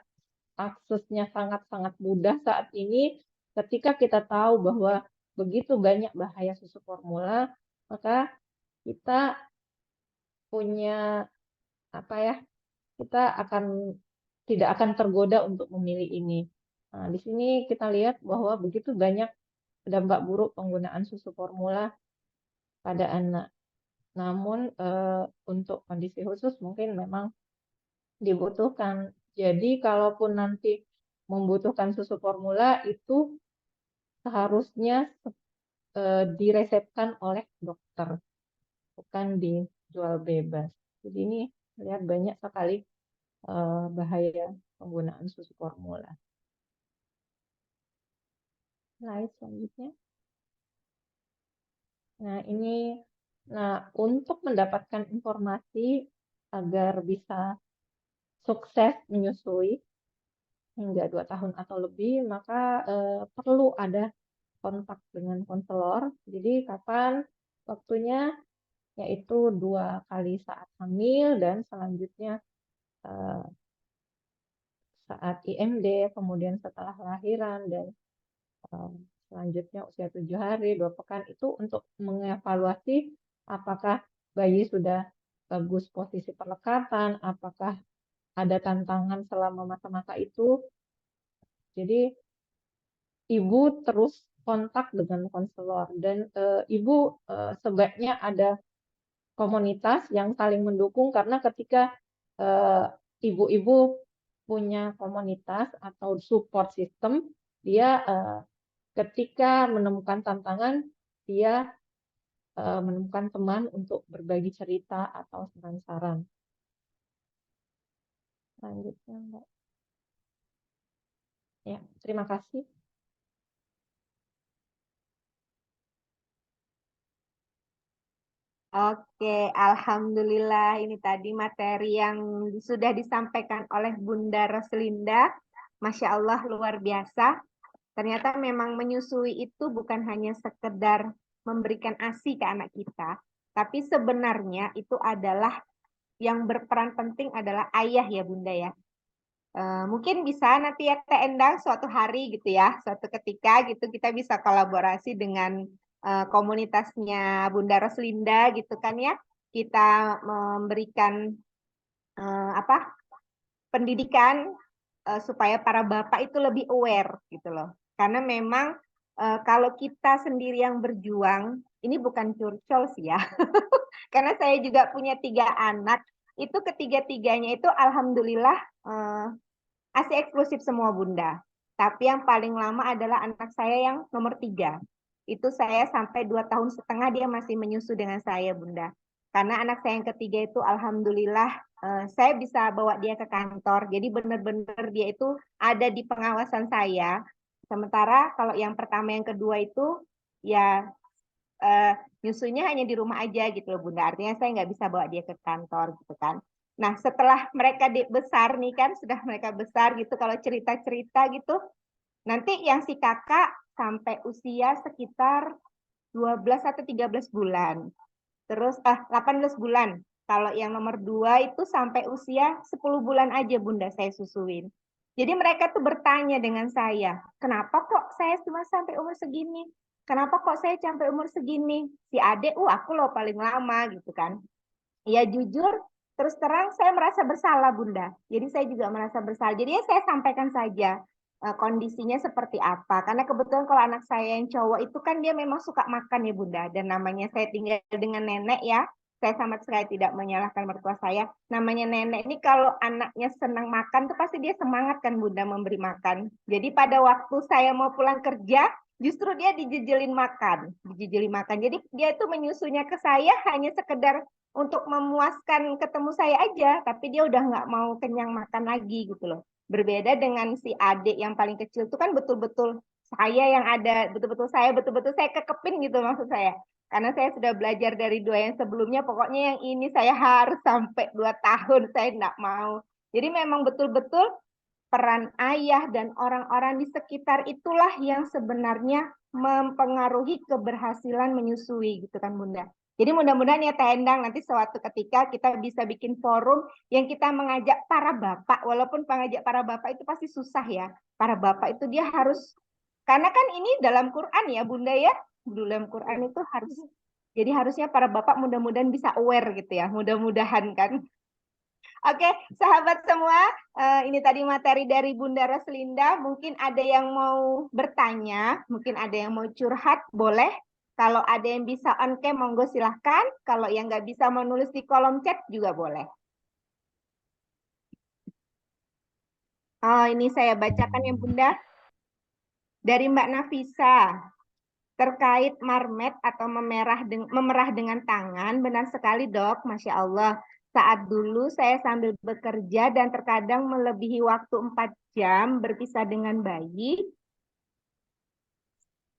aksesnya sangat-sangat mudah saat ini, ketika kita tahu bahwa begitu banyak bahaya susu formula, maka kita punya kita tidak akan tergoda untuk memilih ini. Nah, di sini kita lihat bahwa begitu banyak dampak buruk penggunaan susu formula pada anak. Namun untuk kondisi khusus mungkin memang dibutuhkan. Jadi kalaupun nanti membutuhkan susu formula itu seharusnya diresepkan oleh dokter, bukan dijual bebas. Jadi ini lihat banyak sekali bahaya penggunaan susu formula. Slide selanjutnya. Nah, untuk mendapatkan informasi agar bisa sukses menyusui hingga 2 tahun atau lebih, maka perlu ada kontak dengan konselor. Jadi kapan waktunya? Yaitu 2 kali saat hamil dan selanjutnya saat IMD, kemudian setelah lahiran, dan selanjutnya usia 7 hari, 2 pekan, itu untuk mengevaluasi apakah bayi sudah bagus posisi perlekatan, apakah ada tantangan selama masa-masa itu. Jadi ibu terus kontak dengan konselor dan ibu sebaiknya ada komunitas yang saling mendukung, karena ketika ibu-ibu punya komunitas atau support system, dia ketika menemukan tantangan, dia menemukan teman untuk berbagi cerita atau saran-saran. Selanjutnya, Mbak. Ya, terima kasih. Oke, alhamdulillah ini tadi materi yang sudah disampaikan oleh Bunda Roslinda. Masya Allah, luar biasa. Ternyata memang menyusui itu bukan hanya sekedar memberikan ASI ke anak kita, tapi sebenarnya itu adalah yang berperan penting adalah ayah ya Bunda ya. Mungkin bisa nanti ya Teh Endang suatu hari gitu ya, suatu ketika gitu kita bisa kolaborasi dengan komunitasnya Bunda Roslinda gitu kan ya. Kita memberikan pendidikan supaya para bapak itu lebih aware gitu loh. Karena memang kalau kita sendiri yang berjuang, ini bukan curcol sih ya. Karena saya juga punya 3 anak, itu ketiga-tiganya itu alhamdulillah ASI eksklusif semua Bunda. Tapi yang paling lama adalah anak saya yang nomor 3. itu saya sampai 2 tahun setengah dia masih menyusu dengan saya, Bunda. Karena anak saya yang ketiga itu alhamdulillah saya bisa bawa dia ke kantor. Jadi benar-benar dia itu ada di pengawasan saya. Sementara kalau yang pertama yang kedua itu ya nyusunya hanya di rumah aja gitu loh, Bunda. Artinya saya nggak bisa bawa dia ke kantor gitu kan. Nah, setelah mereka besar nih kan, sudah mereka besar gitu, kalau cerita-cerita gitu, nanti yang si kakak sampai usia sekitar 12 atau 13 bulan. Terus 18 bulan. Kalau yang nomor 2 itu sampai usia 10 bulan aja, Bunda, saya susuin. Jadi mereka tuh bertanya dengan saya, kenapa kok saya cuma sampai umur segini? Kenapa kok saya sampai umur segini? Si adik, aku loh paling lama gitu kan. Ya jujur, terus terang saya merasa bersalah, Bunda. Jadi saya juga merasa bersalah. Jadi ya saya sampaikan saja kondisinya seperti apa. Karena kebetulan kalau anak saya yang cowok itu kan dia memang suka makan ya, Bunda. Dan namanya saya tinggal dengan nenek ya. Saya sama sekali tidak menyalahkan mertua saya. Namanya nenek ini kalau anaknya senang makan tuh pasti dia semangat kan, Bunda, memberi makan. Jadi pada waktu saya mau pulang kerja, justru dia dijejelin makan. Dijejelin makan. Jadi dia itu menyusunya ke saya hanya sekedar untuk memuaskan ketemu saya aja, tapi dia udah nggak mau kenyang makan lagi gitu loh. Berbeda dengan si adik yang paling kecil itu kan betul-betul saya yang ada, betul-betul saya kekepin gitu maksud saya. Karena saya sudah belajar dari 2 yang sebelumnya, pokoknya yang ini saya harus sampai 2 tahun, saya nggak mau. Jadi memang betul-betul peran ayah dan orang-orang di sekitar itulah yang sebenarnya mempengaruhi keberhasilan menyusui gitu kan, Bunda. Jadi mudah-mudahan ya Teh Endang nanti suatu ketika kita bisa bikin forum yang kita mengajak para bapak, walaupun mengajak para bapak itu pasti susah ya. Para bapak itu dia harus, karena kan ini dalam Quran ya Bunda ya, dalam Quran itu harus, jadi harusnya para bapak mudah-mudahan bisa aware gitu ya, mudah-mudahan kan. Oke, sahabat semua, ini tadi materi dari Bunda Roslinda. Mungkin ada yang mau bertanya, mungkin ada yang mau curhat, boleh. Kalau ada yang bisa on cam, monggo silahkan. Kalau yang nggak bisa menulis di kolom chat juga boleh. Oh, ini saya bacakan ya Bunda. Dari Mbak Nafisa. Terkait marmet atau memerah dengan tangan, benar sekali dok, Masya Allah. Saat dulu saya sambil bekerja dan terkadang melebihi waktu 4 jam berpisah dengan bayi,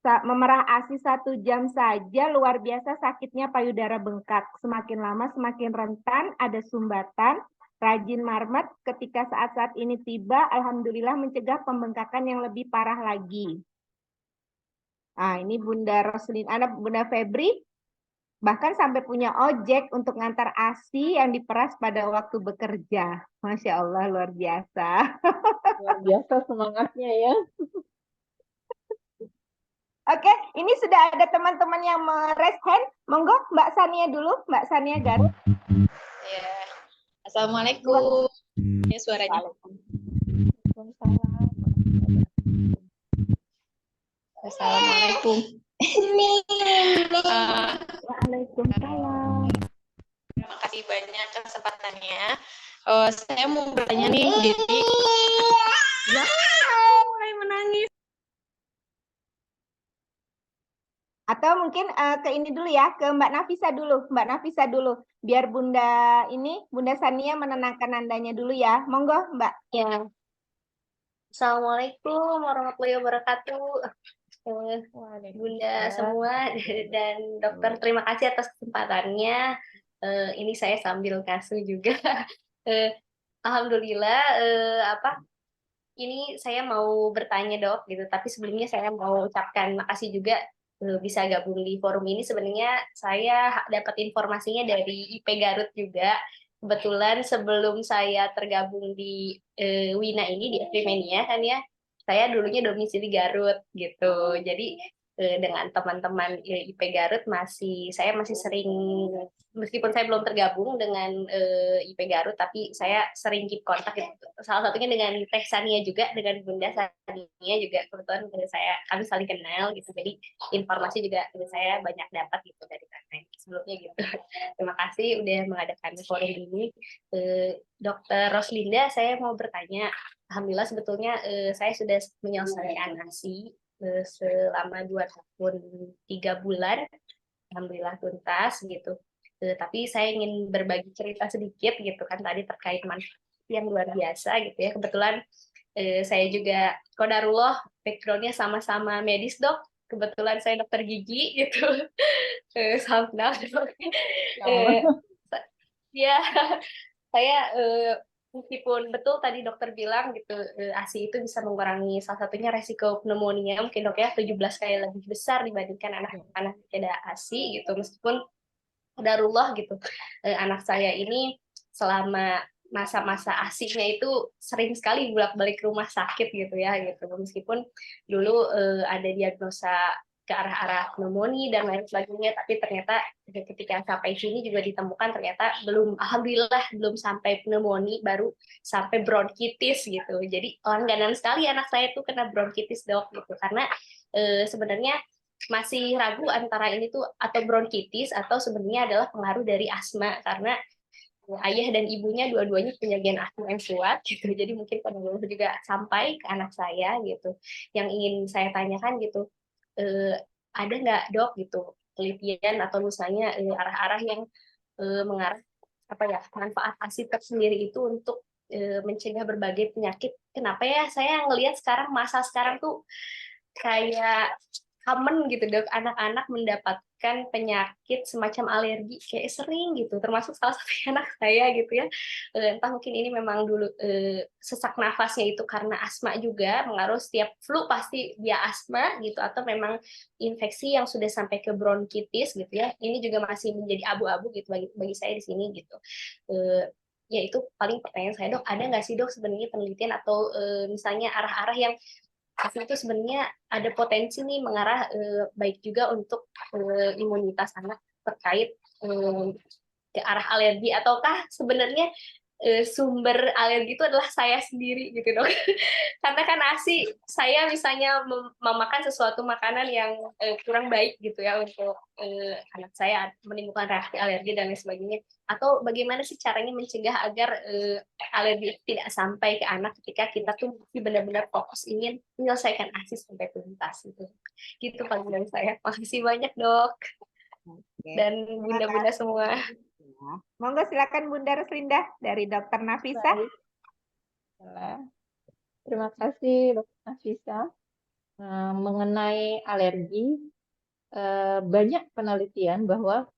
memerah ASI 1 jam saja luar biasa sakitnya payudara bengkak. Semakin lama semakin rentan, ada sumbatan, rajin marmet ketika saat-saat ini tiba, alhamdulillah mencegah pembengkakan yang lebih parah lagi. Nah, ini Bunda Roslin, anak Bunda Febri, bahkan sampai punya ojek untuk ngantar ASI yang diperas pada waktu bekerja. Masya Allah, luar biasa. Luar biasa semangatnya ya. Oke, ini sudah ada teman-teman yang raise hand. Monggo Mbak Sania dulu, Mbak Sania Garut. Ya. Assalamualaikum. Ini suaranya. Assalamualaikum. Waalaikumsalam. Terima kasih banyak kesempatannya. Saya mau bertanya nih, jadi mulai menangis. Atau mungkin ke ini dulu ya, ke Mbak Nafisa dulu. Mbak Nafisa dulu. Biar Bunda Sania menenangkan andanya dulu ya. Monggo Mbak. Ya. Assalamualaikum warahmatullahi wabarakatuh. Bunda semua dan dokter, terima kasih atas kesempatannya. Ini saya sambil kasu juga. Alhamdulillah, ini saya mau bertanya dok, gitu. Tapi sebelumnya saya mau ucapkan makasih juga bisa gabung di forum ini. Sebenarnya saya dapat informasinya dari IP Garut juga. Kebetulan sebelum saya tergabung di Wina ini, di Frimania kan ya, saya dulunya domisili Garut gitu. Jadi dengan teman-teman IP Garut saya masih sering, meskipun saya belum tergabung dengan IP Garut, tapi saya sering keep kontak gitu. Salah satunya dengan Teh Sania juga, dengan Bunda Sania juga, kebetulan kami saling kenal gitu. Jadi informasi juga saya banyak dapat gitu dari Teh sebelumnya gitu. Terima kasih udah mengadakan forum ini. Dokter Roslinda, saya mau bertanya. Alhamdulillah sebetulnya saya sudah menyelesaikan ASI selama 2 tahun 3 bulan, alhamdulillah tuntas gitu. Tapi saya ingin berbagi cerita sedikit gitu kan tadi terkait manfaat yang luar biasa gitu ya. Kebetulan saya juga kodarullah backgroundnya sama-sama medis dok. Kebetulan saya dokter gigi gitu. Alhamdulillah dok. Eh, ya saya meskipun betul tadi dokter bilang gitu ASI itu bisa mengurangi salah satunya resiko pneumonia mungkin dok ya 17 kali lebih besar dibandingkan anak-anak tidak ASI gitu meskipun qadarullah gitu anak saya ini selama masa-masa ASI-nya itu sering sekali bolak-balik rumah sakit gitu ya gitu meskipun dulu ada diagnosa ke arah-arah pneumonia dan lain sebagainya tapi ternyata ketika sampai sini juga ditemukan ternyata belum alhamdulillah belum sampai pneumonia baru sampai bronkitis gitu jadi langganan sekali anak saya tuh kena bronkitis dok gitu karena sebenarnya masih ragu antara ini tuh atau bronkitis atau sebenarnya adalah pengaruh dari asma karena ayah dan ibunya dua-duanya punya gen asma yang kuat gitu jadi mungkin pengaruh juga sampai ke anak saya gitu yang ingin saya tanyakan gitu ada nggak dok gitu penelitian atau misalnya arah-arah yang mengarah apa ya manfaat ASI tersendiri itu untuk mencegah berbagai penyakit. Kenapa ya saya ngelihat sekarang masa sekarang tuh kayak common gitu dok anak-anak mendapatkan penyakit semacam alergi kayak sering gitu termasuk salah satu anak saya gitu ya entah mungkin ini memang dulu sesak nafasnya itu karena asma juga mengaruh setiap flu pasti dia asma gitu atau memang infeksi yang sudah sampai ke bronkitis gitu ya ini juga masih menjadi abu-abu gitu bagi saya di sini gitu ya itu paling pertanyaan saya dok ada nggak sih dok sebenarnya penelitian atau misalnya arah-arah yang vaksin itu sebenarnya ada potensi nih mengarah baik juga untuk imunitas anak terkait ke arah alergi ataukah sebenarnya sumber alergi itu adalah saya sendiri gitu dok karena kan ASI saya misalnya memakan sesuatu makanan yang kurang baik gitu ya untuk anak saya menimbulkan reaksi alergi dan lain sebagainya atau bagaimana sih caranya mencegah agar alergi tidak sampai ke anak ketika kita tuh benar-benar fokus ingin menyelesaikan ASI sampai tuntas gitu panggilan saya makasih banyak dok Oke. dan Terima bunda-bunda kasih. semua. Ya. Monggo silakan Bunda Ruslinda dari Dokter Nafisa. Baiklah. Terima kasih Dr. Nafisa. Mengenai alergi, banyak penelitian bahwa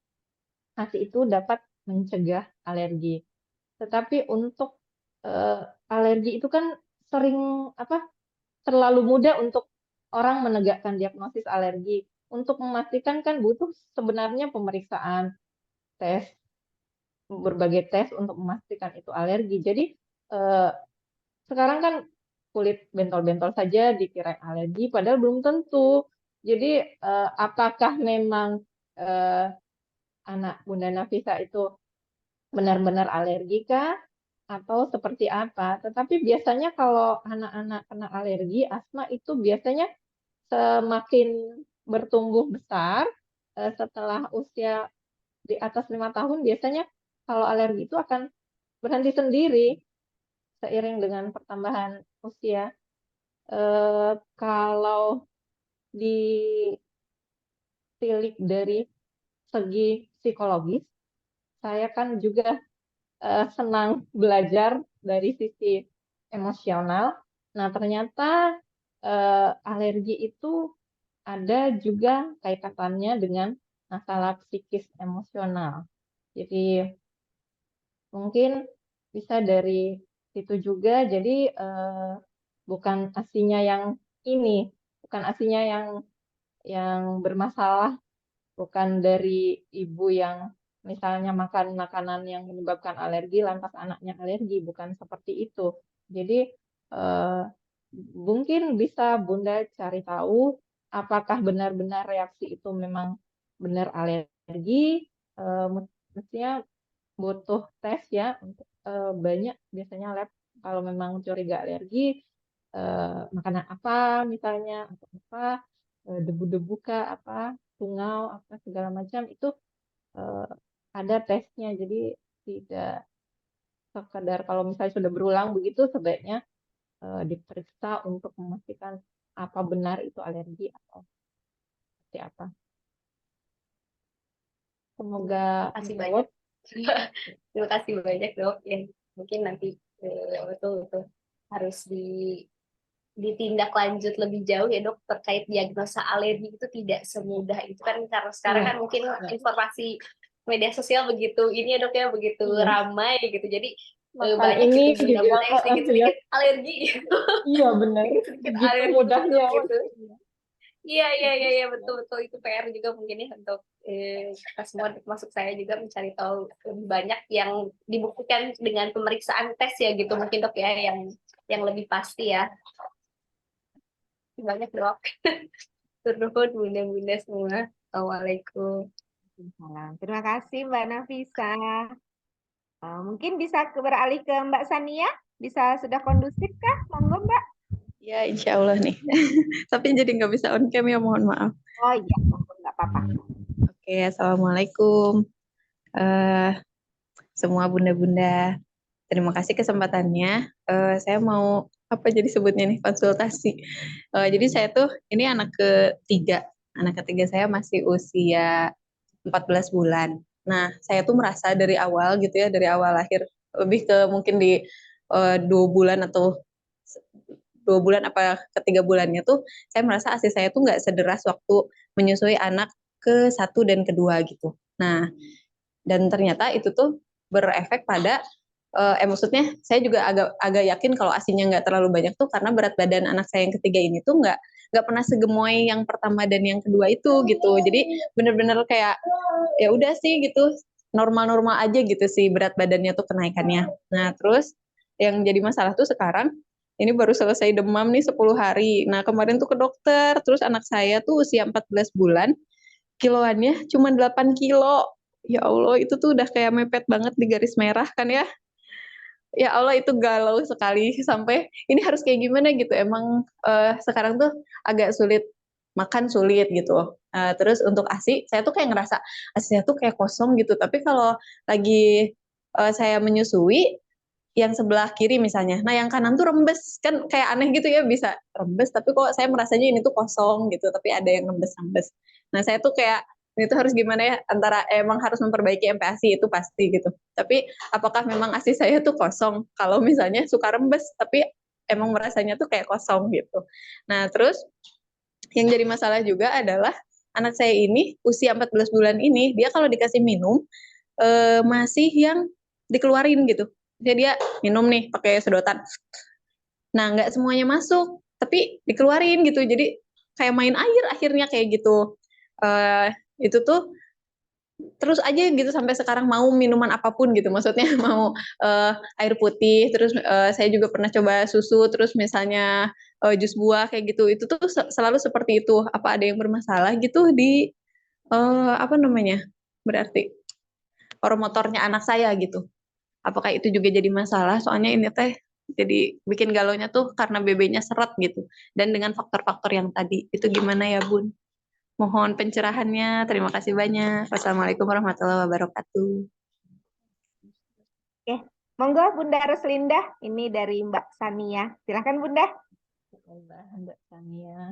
ASI itu dapat mencegah alergi. Tetapi untuk alergi itu kan sering terlalu mudah untuk orang menegakkan diagnosis alergi. Untuk memastikan kan butuh sebenarnya pemeriksaan tes, berbagai tes untuk memastikan itu alergi. Jadi sekarang kan kulit bentol-bentol saja dikira alergi, padahal belum tentu. Jadi apakah memang anak Bunda Nafisa itu benar-benar alergi kah? Atau seperti apa? Tetapi biasanya kalau anak-anak kena alergi, asma itu biasanya semakin bertumbuh besar setelah usia di atas 5 tahun, biasanya kalau alergi itu akan berhenti sendiri seiring dengan pertambahan usia. Kalau ditilik dari segi psikologis, saya kan juga senang belajar dari sisi emosional. Nah, ternyata alergi itu ada juga kaitannya dengan masalah psikis emosional. Jadi mungkin bisa dari situ juga. Jadi bukan ASI-nya yang ini, bukan ASI-nya yang bermasalah, bukan dari ibu yang misalnya makan makanan yang menyebabkan alergi, lantas anaknya alergi, bukan seperti itu. Jadi mungkin bisa Bunda cari tahu apakah benar-benar reaksi itu memang benar alergi, mestinya butuh tes ya untuk banyak biasanya lab kalau memang curiga alergi makanan apa misalnya atau apa debu-debu kah apa tungau apa segala macam itu eh, ada tesnya jadi tidak sekedar kalau misalnya sudah berulang begitu sebaiknya diperiksa untuk memastikan apa benar itu alergi atau seperti apa. Semoga Terima kasih menjawab. banyak. Terima kasih banyak dok. Ya, mungkin nanti betul harus ditindaklanjut lebih jauh ya dok terkait diagnosa alergi itu tidak semudah itu kan karena sekarang Iya, kan mungkin iya. informasi media sosial begitu ini ya dok ya begitu Iya. ramai gitu jadi Makan banyak ini gitu gitu ya. mulai sedikit-sedikit Ya. alergi gitu. Iya benar. Sedikit-sedikit Begitu alergi mudahnya. gitu. Iya, iya, iya, iya, Ya. betul itu PR juga mungkin ya untuk kita semua, termasuk saya juga mencari tahu lebih banyak yang dibuktikan dengan pemeriksaan tes ya gitu mungkin dok ya yang lebih pasti ya. Banyak dok. Turun bunda-bunda semua. Assalamualaikum. Salam. Terima kasih Mbak Nafisa. Mungkin bisa beralih ke Mbak Sania. Bisa sudah kondusif kah? Monggo Mbak. Ya, insya Allah nih. Tapi jadi nggak bisa on cam ya, mohon maaf. Oh iya, monggo nggak apa-apa. Oke, Assalamualaikum. Semua bunda-bunda, terima kasih kesempatannya. Saya mau, apa jadi sebutnya nih, konsultasi. Jadi saya tuh, ini anak ketiga. Anak ketiga saya masih usia 14 bulan. Nah, saya tuh merasa dari awal gitu ya, dari awal lahir, lebih ke mungkin di 2 bulan atau 2 bulan apa ketiga bulannya tuh saya merasa ASI saya tuh nggak sederas waktu menyusui anak ke-1 dan kedua gitu. Nah, dan ternyata itu tuh berefek pada maksudnya saya juga agak yakin kalau ASINya nggak terlalu banyak tuh karena berat badan anak saya yang ketiga ini tuh nggak pernah segemoy yang pertama dan yang kedua itu gitu. Jadi bener-bener kayak ya udah sih gitu normal-normal aja gitu sih berat badannya tuh kenaikannya. Nah terus yang jadi masalah tuh sekarang ini baru selesai demam nih 10 hari. Nah kemarin tuh ke dokter, terus anak saya tuh usia 14 bulan, kiloannya cuma 8 kilo. Ya Allah itu tuh udah kayak mepet banget di garis merah kan ya. Ya Allah itu galau sekali sampai ini harus kayak gimana gitu. Emang sekarang tuh agak sulit makan sulit gitu. Terus untuk ASI saya tuh kayak ngerasa ASI saya tuh kayak kosong gitu. Tapi kalau lagi saya menyusui yang sebelah kiri misalnya, nah yang kanan tuh rembes kan kayak aneh gitu ya bisa rembes tapi kok saya merasanya ini tuh kosong gitu tapi ada yang rembes-rembes. Nah saya tuh kayak ini tuh harus gimana ya antara emang harus memperbaiki MPASI itu pasti gitu. Tapi apakah memang ASI saya tuh kosong kalau misalnya suka rembes tapi emang merasanya tuh kayak kosong gitu. Nah terus yang jadi masalah juga adalah anak saya ini usia 14 bulan ini dia kalau dikasih minum masih yang dikeluarin gitu. Jadi dia minum nih pakai sedotan. Nah, nggak semuanya masuk, tapi dikeluarin gitu. Jadi kayak main air akhirnya kayak gitu. Itu tuh terus aja gitu sampai sekarang mau minuman apapun gitu. Maksudnya mau air putih, terus saya juga pernah coba susu, terus misalnya jus buah kayak gitu. Itu tuh selalu seperti itu. Apa ada yang bermasalah gitu di apa namanya? Berarti motornya anak saya gitu. Apakah itu juga jadi masalah? Soalnya ini teh jadi bikin galaunya tuh karena BB-nya seret gitu. Dan dengan faktor-faktor yang tadi. Itu gimana ya Bun? Mohon pencerahannya. Terima kasih banyak. Wassalamualaikum warahmatullahi wabarakatuh. Oke, monggo Bunda Ruslinda. Ini dari Mbak Sania. Silakan Bunda. Mbak Tania.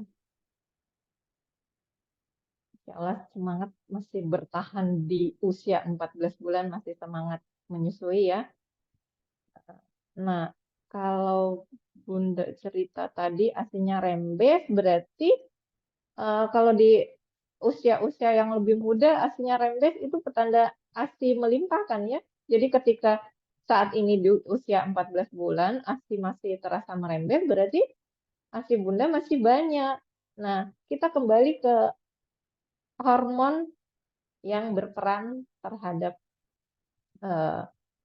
Ya Allah, semangat masih bertahan di usia 14 bulan, masih semangat menyusui ya. Nah, kalau Bunda cerita tadi ASINya rembes, berarti kalau di usia-usia yang lebih muda ASINya rembes itu petanda ASI melimpah kan ya. Jadi ketika saat ini di usia 14 bulan ASI masih terasa merembes, berarti ASI Bunda masih banyak. Nah, kita kembali ke hormon yang berperan terhadap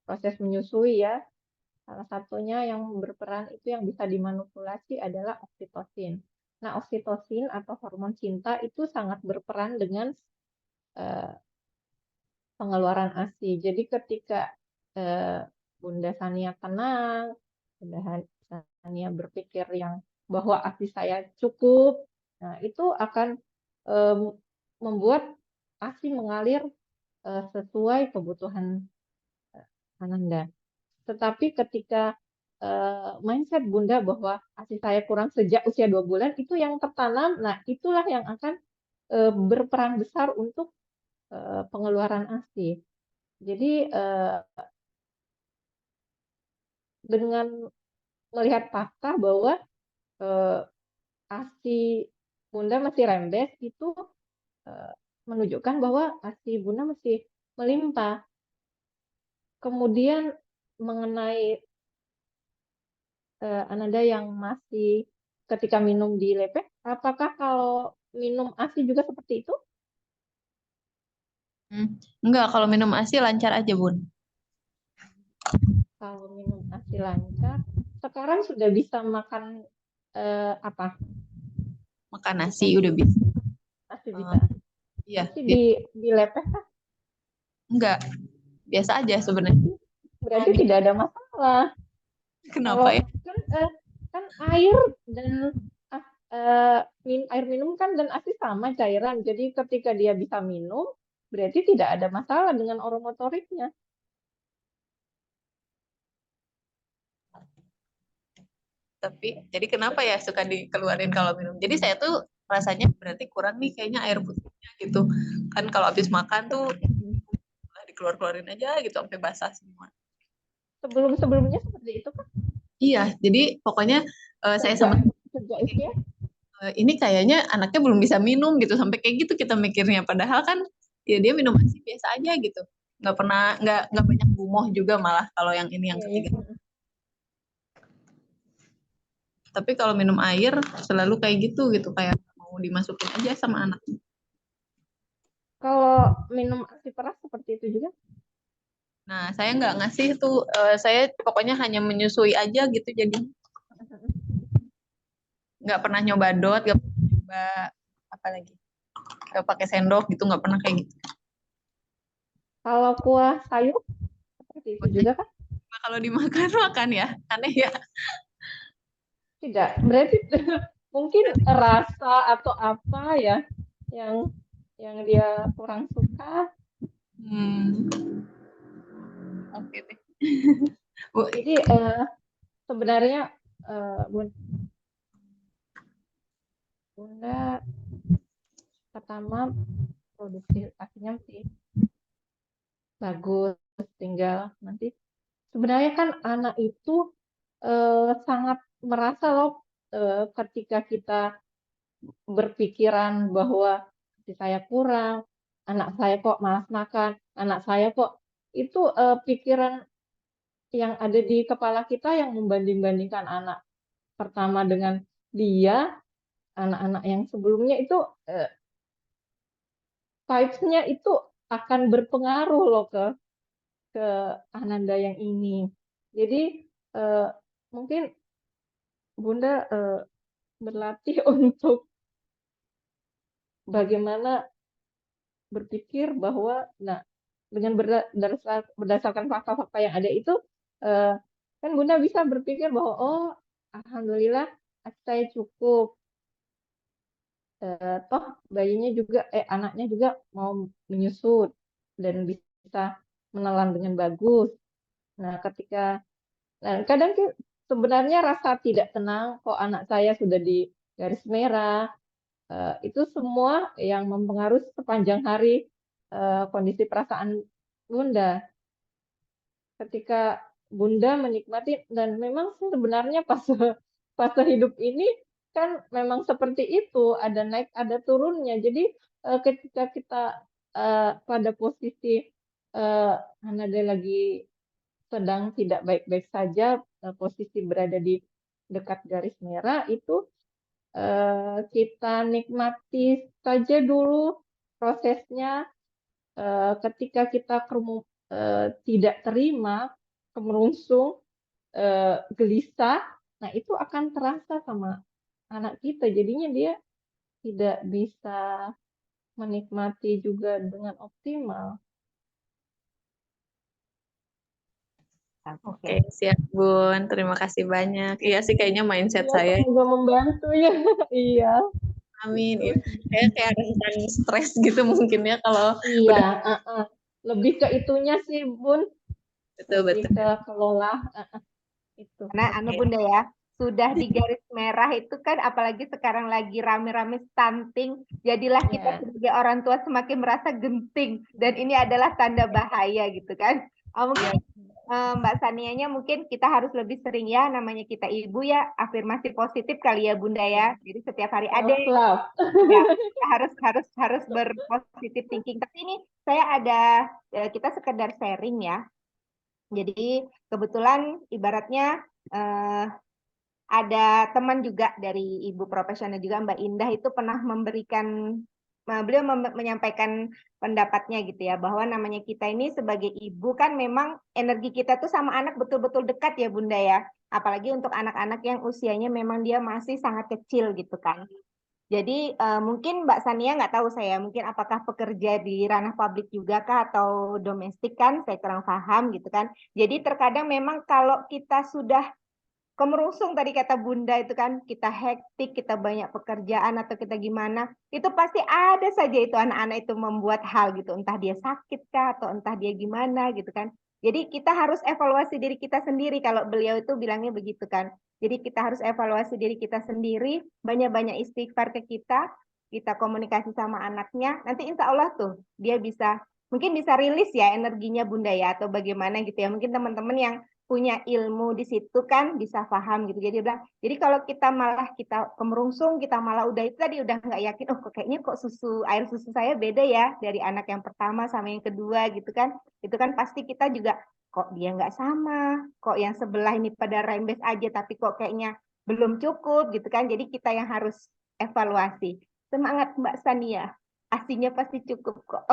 proses menyusui ya. Salah satunya yang berperan itu yang bisa dimanipulasi adalah oksitosin. Nah, oksitosin atau hormon cinta itu sangat berperan dengan pengeluaran ASI. Jadi ketika Bunda Sania tenang, Bunda Sania berpikir yang bahwa ASI saya cukup, nah itu akan membuat ASI mengalir sesuai kebutuhan Ananda. Tetapi ketika mindset Bunda bahwa ASI saya kurang sejak usia 2 bulan itu yang tertanam. Nah, itulah yang akan berperan besar untuk pengeluaran ASI. Jadi dengan melihat fakta bahwa ASI Bunda masih rembes itu menunjukkan bahwa ASI Bunda masih melimpah. Kemudian mengenai Ananda yang masih ketika minum di lepeh, apakah kalau minum ASI juga seperti itu? Enggak, kalau minum ASI lancar aja, Bun. Kalau minum ASI lancar, sekarang sudah bisa makan apa? Makan nasi udah bisa. Masih bisa. Iya, Masih di lepeh kah? enggak. Biasa aja sebenarnya. Berarti tidak ada masalah. Kenapa ya? Kan air dan air minum kan dan ASI sama cairan. Jadi ketika dia bisa minum, berarti tidak ada masalah dengan oromotoriknya. Tapi jadi kenapa ya suka dikeluarin kalau minum? Jadi saya tuh rasanya berarti kurang nih kayaknya air putihnya gitu. Kan kalau habis makan tuh dikeluar-keluarin aja gitu sampai basah semua. Sebelumnya seperti itu kan? Iya, jadi pokoknya saya sama sejak usia ini kayaknya anaknya belum bisa minum gitu sampai kayak gitu kita mikirnya. Padahal kan ya dia minum ASI biasa aja gitu. Nggak pernah nggak banyak gumoh juga malah kalau yang ini yang ketiga. Tapi kalau minum air selalu kayak gitu kayak mau dimasukin aja sama anak. Kalau minum ASI peras seperti itu juga? Nah, saya nggak ngasih tuh, saya pokoknya hanya menyusui aja gitu, jadi nggak pernah nyoba dot, nggak pernah nyoba apa lagi, pakai sendok gitu, nggak pernah kayak gitu. Kalau kuah sayur seperti itu juga kan? Kalau dimakan makan ya, aneh ya. Tidak, berarti mungkin rasa atau apa ya yang dia kurang suka. Oke deh. Jadi sebenarnya Bunda pertama produksi ASINya sih bagus, tinggal nanti sebenarnya kan anak itu sangat merasa loh ketika kita berpikiran bahwa saya kurang, anak saya kok malas makan, anak saya kok itu pikiran yang ada di kepala kita yang membanding-bandingkan anak pertama dengan dia, anak-anak yang sebelumnya itu vibes-nya itu akan berpengaruh loh ke Ananda yang ini. Jadi mungkin Bunda berlatih untuk bagaimana berpikir bahwa, nah dengan berdasarkan fakta-fakta yang ada itu, kan Bunda bisa berpikir bahwa oh alhamdulillah saya cukup, toh bayinya juga anaknya juga mau menyusut dan bisa menelan dengan bagus. Nah ketika kadang sebenarnya rasa tidak tenang kok anak saya sudah di garis merah, itu semua yang mempengaruhi sepanjang hari kondisi perasaan Bunda. Ketika Bunda menikmati dan memang sebenarnya fase hidup ini kan memang seperti itu, ada naik ada turunnya. Jadi ketika kita pada posisi Ananda lagi sedang tidak baik-baik saja, posisi berada di dekat garis merah itu kita nikmati saja dulu prosesnya. Ketika kita tidak terima, kemerungsung, gelisah, nah itu akan terasa sama anak kita. Jadinya dia tidak bisa menikmati juga dengan optimal. Oke, siap Bun. Terima kasih banyak. Iya sih kayaknya mindset Ya, saya. semoga membantu ya. Iya. Amin. Kayak rentan stres gitu mungkin ya kalau Iya, lebih ke itunya sih Bun. betul Lebih betul. ke kelola. Itu. Karena anu Bunda ya, sudah di garis merah itu kan apalagi sekarang lagi rame-rame stunting, jadilah kita Ya. sebagai orang tua semakin merasa genting dan ini adalah tanda bahaya gitu kan. Mungkin Mbak Sanianya mungkin kita harus lebih sering ya, namanya kita ibu ya, afirmasi positif kali ya Bunda ya. Jadi setiap hari ada Self love. ya, kita harus berpositif thinking. Tapi ini saya ada kita sekedar sharing ya. Jadi kebetulan ibaratnya ada teman juga dari ibu profesional juga Mbak Indah itu pernah memberikan beliau menyampaikan pendapatnya gitu ya bahwa namanya kita ini sebagai ibu kan memang energi kita tuh sama anak betul-betul dekat ya Bunda ya. Apalagi untuk anak-anak yang usianya memang dia masih sangat kecil gitu kan. Jadi mungkin Mbak Sania nggak tahu saya mungkin apakah pekerja di ranah publik juga kah atau domestik kan saya kurang paham gitu kan. Jadi terkadang memang kalau kita sudah kemerungsung tadi kata Bunda itu kan kita hektik, kita banyak pekerjaan atau kita gimana, itu pasti ada saja itu anak-anak itu membuat hal gitu, entah dia sakit kah atau entah dia gimana gitu kan. Jadi kita harus evaluasi diri kita sendiri kalau beliau itu bilangnya begitu kan. Jadi kita harus evaluasi diri kita sendiri, banyak-banyak istighfar ke kita komunikasi sama anaknya, nanti insya Allah tuh dia mungkin bisa rilis ya energinya Bunda ya atau bagaimana gitu ya. Mungkin teman-teman yang punya ilmu di situ kan bisa paham gitu. Jadi bilang, jadi kalau kita kemerungsung, kita malah udah itu tadi udah nggak yakin, oh kok kayaknya kok air susu saya beda ya dari anak yang pertama sama yang kedua gitu kan. Itu kan pasti kita juga kok dia nggak sama, kok yang sebelah ini pada rembes aja tapi kok kayaknya belum cukup gitu kan. Jadi kita yang harus evaluasi. Semangat Mbak Sania, asinya pasti cukup kok.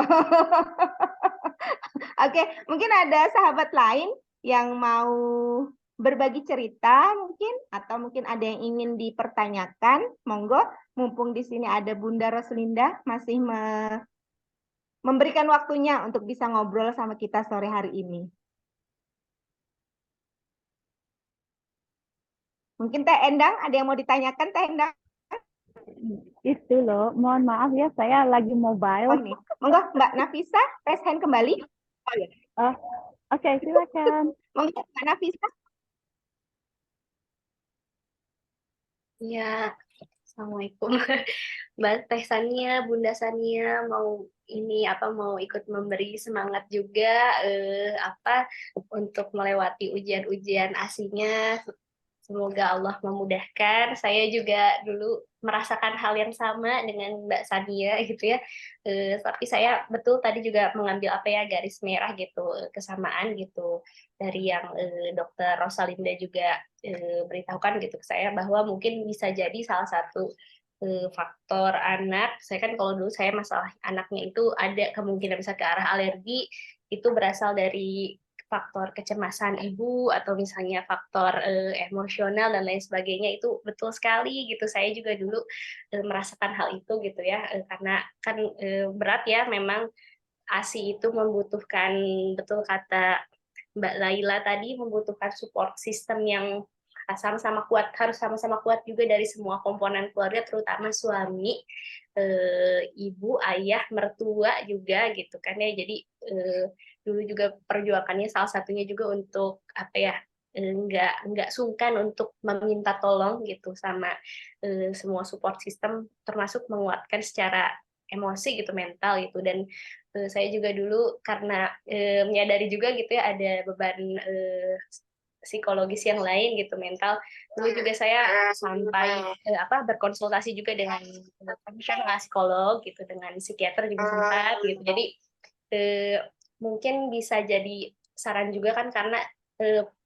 Oke, mungkin ada sahabat lain yang mau berbagi cerita mungkin atau mungkin ada yang ingin dipertanyakan, monggo mumpung di sini ada Bunda Roslinda masih memberikan waktunya untuk bisa ngobrol sama kita sore hari ini. Mungkin Teh Endang ada yang mau ditanyakan Teh Endang? Itu loh, mohon maaf ya, saya lagi mobile. Oh, nih. Monggo Mbak Nafisa, raise hand kembali. Oh, ya. Oke, silakan. Monggo Mbak Nafisa. Ya, Assalamualaikum. Mbak Teh Sania, Bunda Sania mau mau ikut memberi semangat juga untuk melewati ujian-ujian asinya. Semoga Allah memudahkan. Saya juga dulu merasakan hal yang sama dengan Mbak Sania gitu ya. Tapi saya betul tadi juga mengambil garis merah gitu, kesamaan gitu dari yang Dokter Rosalinda juga beritahukan gitu ke saya bahwa mungkin bisa jadi salah satu faktor anak. Saya kan kalau dulu saya masalah anaknya itu ada kemungkinan bisa ke arah alergi, itu berasal dari faktor kecemasan ibu atau misalnya faktor emosional dan lain sebagainya, itu betul sekali gitu. Saya juga dulu merasakan hal itu gitu ya, karena kan berat ya memang ASI itu membutuhkan, betul kata Mbak Laila tadi, membutuhkan support system yang sama-sama kuat, harus sama-sama kuat juga dari semua komponen keluarga, terutama suami, ibu, ayah, mertua juga gitu kan ya. Jadi dulu juga perjuangannya salah satunya juga untuk nggak sungkan untuk meminta tolong gitu sama semua support system, termasuk menguatkan secara emosi gitu, mental gitu. Dan saya juga dulu karena menyadari juga gitu ya ada beban psikologis yang lain gitu, mental. Dulu juga saya sampai berkonsultasi juga dengan profesional psikolog gitu, dengan psikiater juga sempat gitu. Jadi mungkin bisa jadi saran juga kan, karena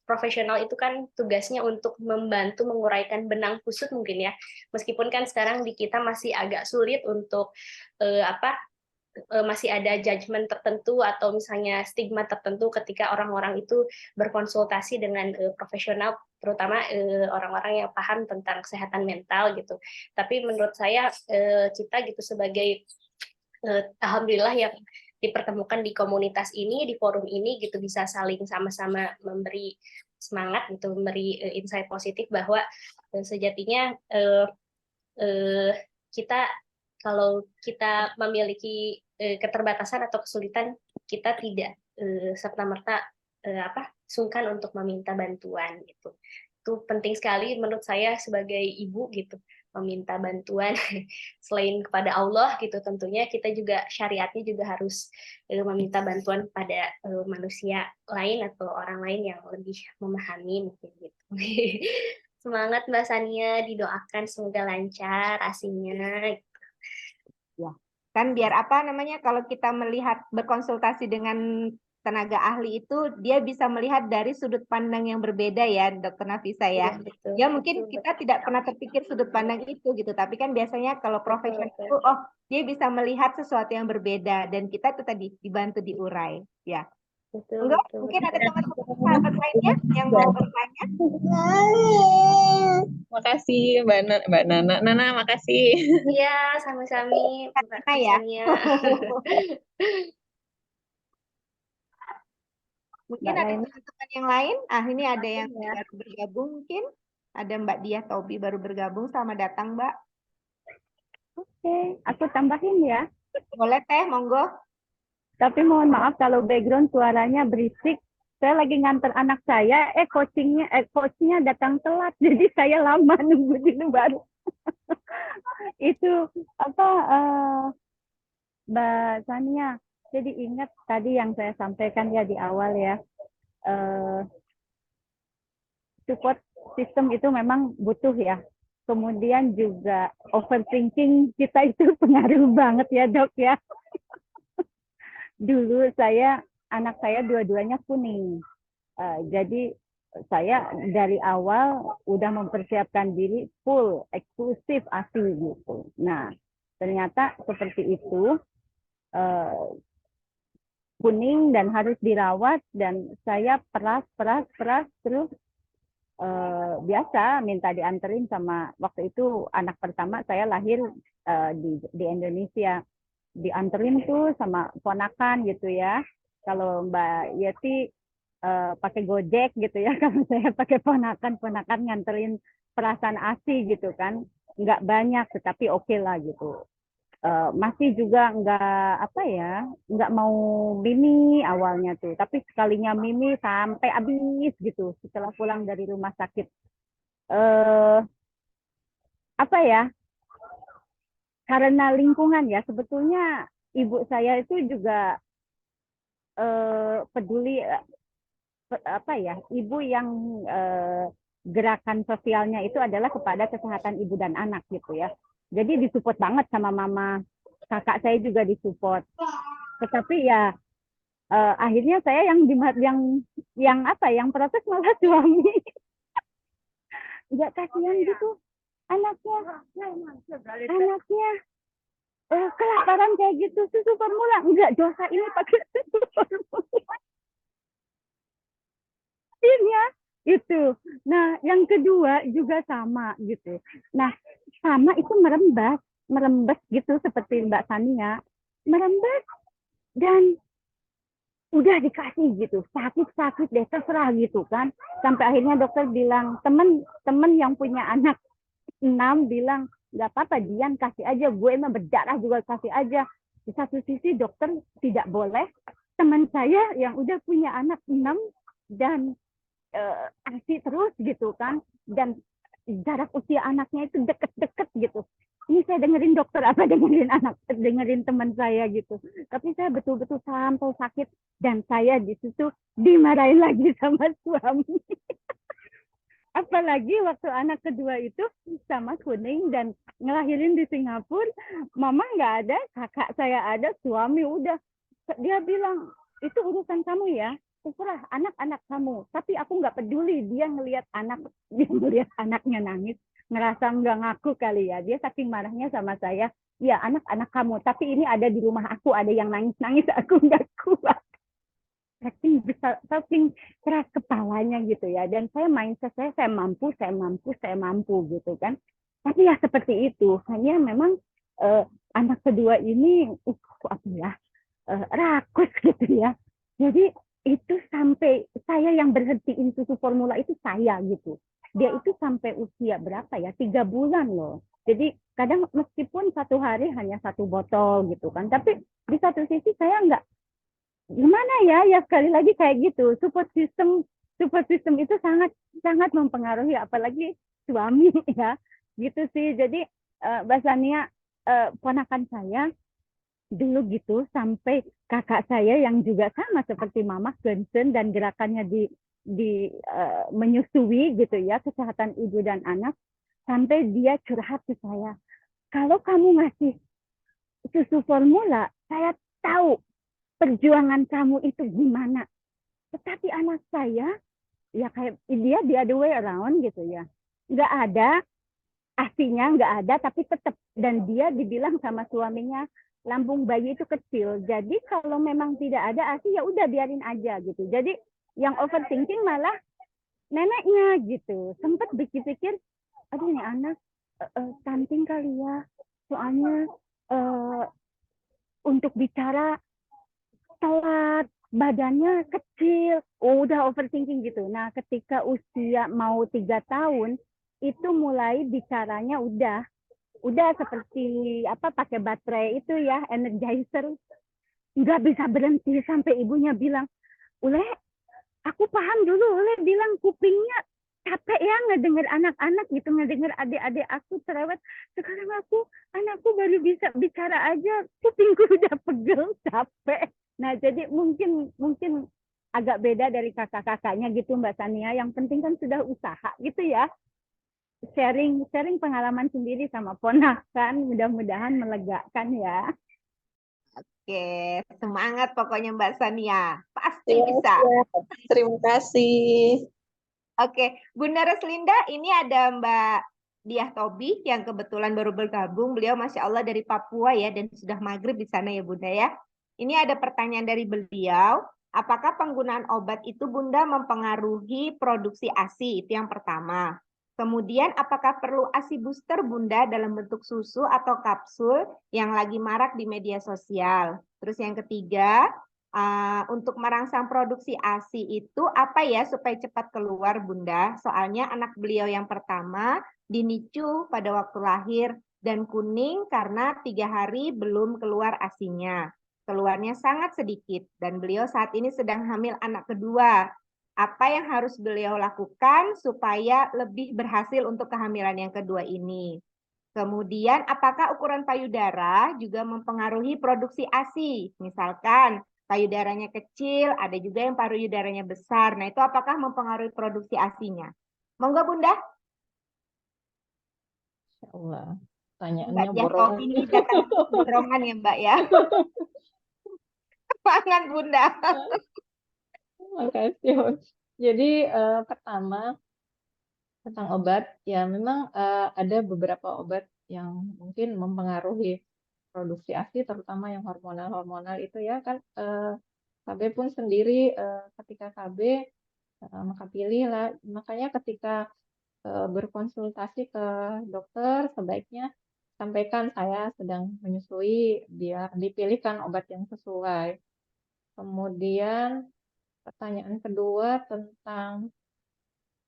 profesional itu kan tugasnya untuk membantu menguraikan benang kusut mungkin ya. Meskipun kan sekarang di kita masih agak sulit untuk masih ada judgement tertentu atau misalnya stigma tertentu ketika orang-orang itu berkonsultasi dengan profesional, terutama orang-orang yang paham tentang kesehatan mental gitu. Tapi menurut saya kita gitu sebagai alhamdulillah yang dipertemukan di komunitas ini, di forum ini gitu, bisa saling sama-sama memberi semangat gitu, memberi insight positif bahwa sejatinya kita, kalau kita memiliki keterbatasan atau kesulitan, kita tidak serta-merta sungkan untuk meminta bantuan gitu. Itu penting sekali menurut saya sebagai ibu gitu, meminta bantuan selain kepada Allah gitu, tentunya kita juga syariatnya juga harus meminta bantuan pada manusia lain atau orang lain yang lebih memahami mungkin gitu. Semangat Mbak Sania, didoakan semoga lancar asinya. Ya. Kan biar apa namanya, kalau kita melihat berkonsultasi dengan tenaga ahli itu, dia bisa melihat dari sudut pandang yang berbeda ya, Dokter Nafisa ya. Betul, Ya mungkin betul, kita betul. tidak pernah terpikir sudut pandang itu gitu, tapi kan biasanya kalau profesional betul. itu, oh dia bisa melihat sesuatu yang berbeda dan kita itu tadi dibantu diurai. Ya. Betul, Enggak, betul, mungkin ada betul. teman-teman sahabat lainnya yang mau bertanya. Makasih Mbak Nana. Nana, makasih. Iya, sami-sami Mbak Karena ya. Sania. Mungkin Mbak ada Laini. teman-teman yang lain. Ah, ini ada yang Ya. baru bergabung mungkin. Ada Mbak Dia Tobi baru bergabung. Selamat datang, Mbak. Oke, aku tambahin ya. Boleh Teh, monggo. Tapi mohon maaf kalau background suaranya berisik. Saya lagi nganter anak saya, coachnya datang telat, jadi saya lama nunggu di luar. Itu apa, Mbak Sania? Jadi ingat tadi yang saya sampaikan ya di awal ya, support system itu memang butuh ya. Kemudian juga overthinking kita itu pengaruh banget ya dok ya. Dulu anak saya dua-duanya kuning. Jadi saya dari awal udah mempersiapkan diri full eksklusif ASI gitu. Nah ternyata seperti itu, kuning dan harus dirawat, dan saya peras terus biasa minta dianterin sama, waktu itu anak pertama saya lahir di Indonesia, dianterin tuh sama ponakan gitu ya. Kalau Mbak Yeti pakai Gojek gitu ya, kalau saya pakai ponakan nganterin perasaan ASI gitu kan, nggak banyak tetapi oke lah gitu. Masih juga nggak mau Mimi awalnya tuh, tapi sekalinya Mimi sampai habis gitu setelah pulang dari rumah sakit. Karena lingkungan ya, sebetulnya ibu saya itu juga peduli, ibu yang gerakan sosialnya itu adalah kepada kesehatan ibu dan anak gitu ya. Jadi disupport banget sama mama, kakak saya juga disupport. Tetapi ya akhirnya saya yang protes malah suami. Nggak kasihan gitu anaknya kelaparan kayak gitu, susu formula enggak, dosa ini pakai susu formula. Akhirnya itu. Nah, yang kedua juga sama gitu. Nah, sama itu merembes gitu seperti Mbak Sania, merembes dan udah dikasih gitu, sakit deh terserah gitu kan. Sampai akhirnya dokter bilang, temen yang punya anak 6 bilang, nggak apa-apa Dian, kasih aja, gue emang berdarah juga kasih aja. Di satu sisi dokter tidak boleh, teman saya yang udah punya anak 6 dan ASI terus gitu kan, dan jarak usia anaknya itu deket-deket gitu. Ini saya dengerin dokter apa dengerin teman saya gitu. Tapi saya betul-betul sampai sakit, dan saya di situ dimarahin lagi sama suami. Apalagi waktu anak kedua itu sama kuning dan ngelahirin di Singapura, mama nggak ada, kakak saya ada, suami udah. Dia bilang, itu urusan kamu ya, terserah anak-anak kamu. Tapi aku nggak peduli, dia ngelihat anaknya nangis, ngerasa nggak ngaku kali ya. Dia saking marahnya sama saya, ya anak-anak kamu, tapi ini ada di rumah aku, ada yang nangis-nangis, aku nggak kuat. Saking keras kepalanya gitu ya. Dan saya mindset saya mampu gitu kan. Tapi ya seperti itu. Hanya memang anak kedua ini rakus gitu ya. Jadi itu sampai saya yang berhentiin susu formula itu saya gitu. Dia itu sampai usia berapa ya? 3 bulan loh. Jadi kadang meskipun satu hari hanya 1 botol gitu kan. Tapi di satu sisi saya gimana ya sekali lagi kayak gitu, support system itu sangat sangat mempengaruhi, apalagi suami ya gitu sih. Jadi Mbak Sania, ponakan saya dulu gitu, sampai kakak saya yang juga sama seperti mama concern dan gerakannya di menyusui gitu ya, kesehatan ibu dan anak, sampai dia curhat ke saya, kalau kamu ngasih susu formula, saya tahu perjuangan kamu itu gimana. Tetapi anak saya, ya kayak dia the other way around gitu ya. Nggak ada, asinya nggak ada, tapi tetap. Dan dia dibilang sama suaminya, lambung bayi itu kecil. Jadi kalau memang tidak ada asi, ya udah biarin aja gitu. Jadi yang overthinking malah neneknya gitu. Sempat pikir-pikir, aduh ini anak stunting kali ya. Soalnya untuk bicara telat, badannya kecil, udah overthinking gitu. Nah, ketika usia mau 3 tahun, itu mulai bicaranya udah seperti apa, pakai baterai itu ya, energizer, nggak bisa berhenti sampai ibunya bilang, Ule, aku paham dulu, Ule bilang kupingnya capek ya ngedenger anak-anak gitu, ngedenger adik-adik aku cerewet. Sekarang anakku baru bisa bicara aja, kupingku udah pegel, capek. Nah, jadi mungkin agak beda dari kakak-kakaknya gitu Mbak Sania. Yang penting kan sudah usaha gitu ya. Sharing pengalaman sendiri sama ponakan, mudah-mudahan melegakan ya. Oke, semangat pokoknya Mbak Sania. Pasti Ya, bisa. siap. Terima kasih. Oke, Bunda Reslinda, ini ada Mbak Diah Tobi yang kebetulan baru bergabung. Beliau Masya Allah dari Papua ya, dan sudah maghrib di sana ya Bunda ya. Ini ada pertanyaan dari beliau. Apakah penggunaan obat itu Bunda mempengaruhi produksi ASI? Itu yang pertama. Kemudian apakah perlu ASI booster Bunda dalam bentuk susu atau kapsul yang lagi marak di media sosial? Terus yang ketiga, untuk merangsang produksi ASI itu apa ya supaya cepat keluar Bunda? Soalnya anak beliau yang pertama dinicu pada waktu lahir dan kuning karena 3 hari belum keluar ASInya. Keluarnya sangat sedikit dan beliau saat ini sedang hamil anak kedua. Apa yang harus beliau lakukan supaya lebih berhasil untuk kehamilan yang kedua ini? Kemudian, apakah ukuran payudara juga mempengaruhi produksi ASI? Misalkan, payudaranya kecil, ada juga yang payudaranya besar. Nah, itu apakah mempengaruhi produksi ASINya? Monggo, Bunda. Insya Allah. Mbak Pertanyaannya Diah Tobi ini datang borongan ya, Mbak ya. Semangat, Bunda. Makasih. Jadi pertama tentang obat, ya memang ada beberapa obat yang mungkin mempengaruhi produksi ASI, terutama yang hormonal-hormonal itu ya kan. KB pun sendiri ketika KB maka pilih lah. Makanya ketika berkonsultasi ke dokter, sebaiknya sampaikan saya sedang menyusui biar dipilihkan obat yang sesuai. Kemudian pertanyaan kedua tentang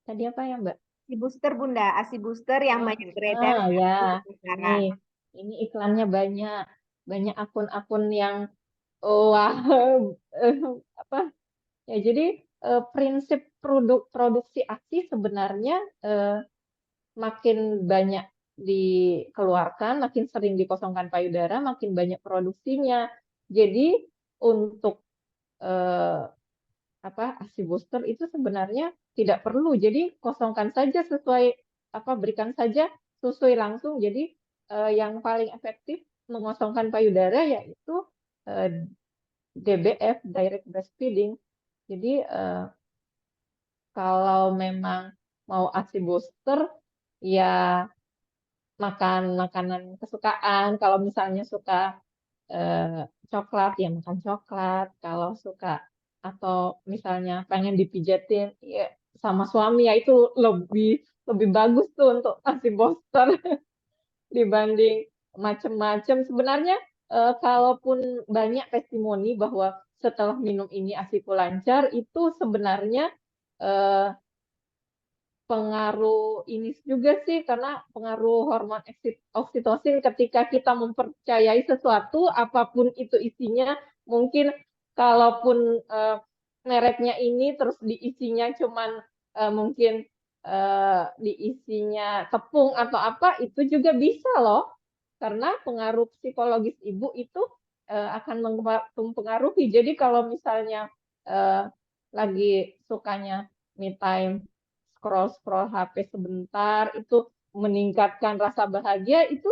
tadi apa ya Mbak? ASI booster, Bunda. ASI booster yang banyak beredar Ya, sekarang. ini iklannya banyak akun-akun yang wah apa ya, jadi prinsip produksi ASI sebenarnya makin banyak dikeluarkan, makin sering dikosongkan payudara, makin banyak produksinya. Jadi untuk ASI booster itu sebenarnya tidak perlu. Jadi kosongkan saja sesuai berikan saja susui langsung. Jadi yang paling efektif mengosongkan payudara yaitu DBF, direct breastfeeding. Jadi kalau memang mau ASI booster ya makan makanan kesukaan. Kalau misalnya suka coklat ya makan coklat. Kalau suka atau misalnya pengen dipijatin ya sama suami ya itu lebih bagus tuh untuk ASI booster dibanding macam-macam. Sebenarnya kalaupun banyak testimoni bahwa setelah minum ini ASIku lancar, itu sebenarnya pengaruh ini juga sih, karena pengaruh hormon oksitosin ketika kita mempercayai sesuatu apapun itu isinya, mungkin kalaupun mereknya ini terus diisinya cuman mungkin diisinya tepung atau apa, itu juga bisa loh. Karena pengaruh psikologis ibu itu akan mempengaruhi. Jadi kalau misalnya lagi sukanya me time, scroll-scroll HP sebentar, itu meningkatkan rasa bahagia, itu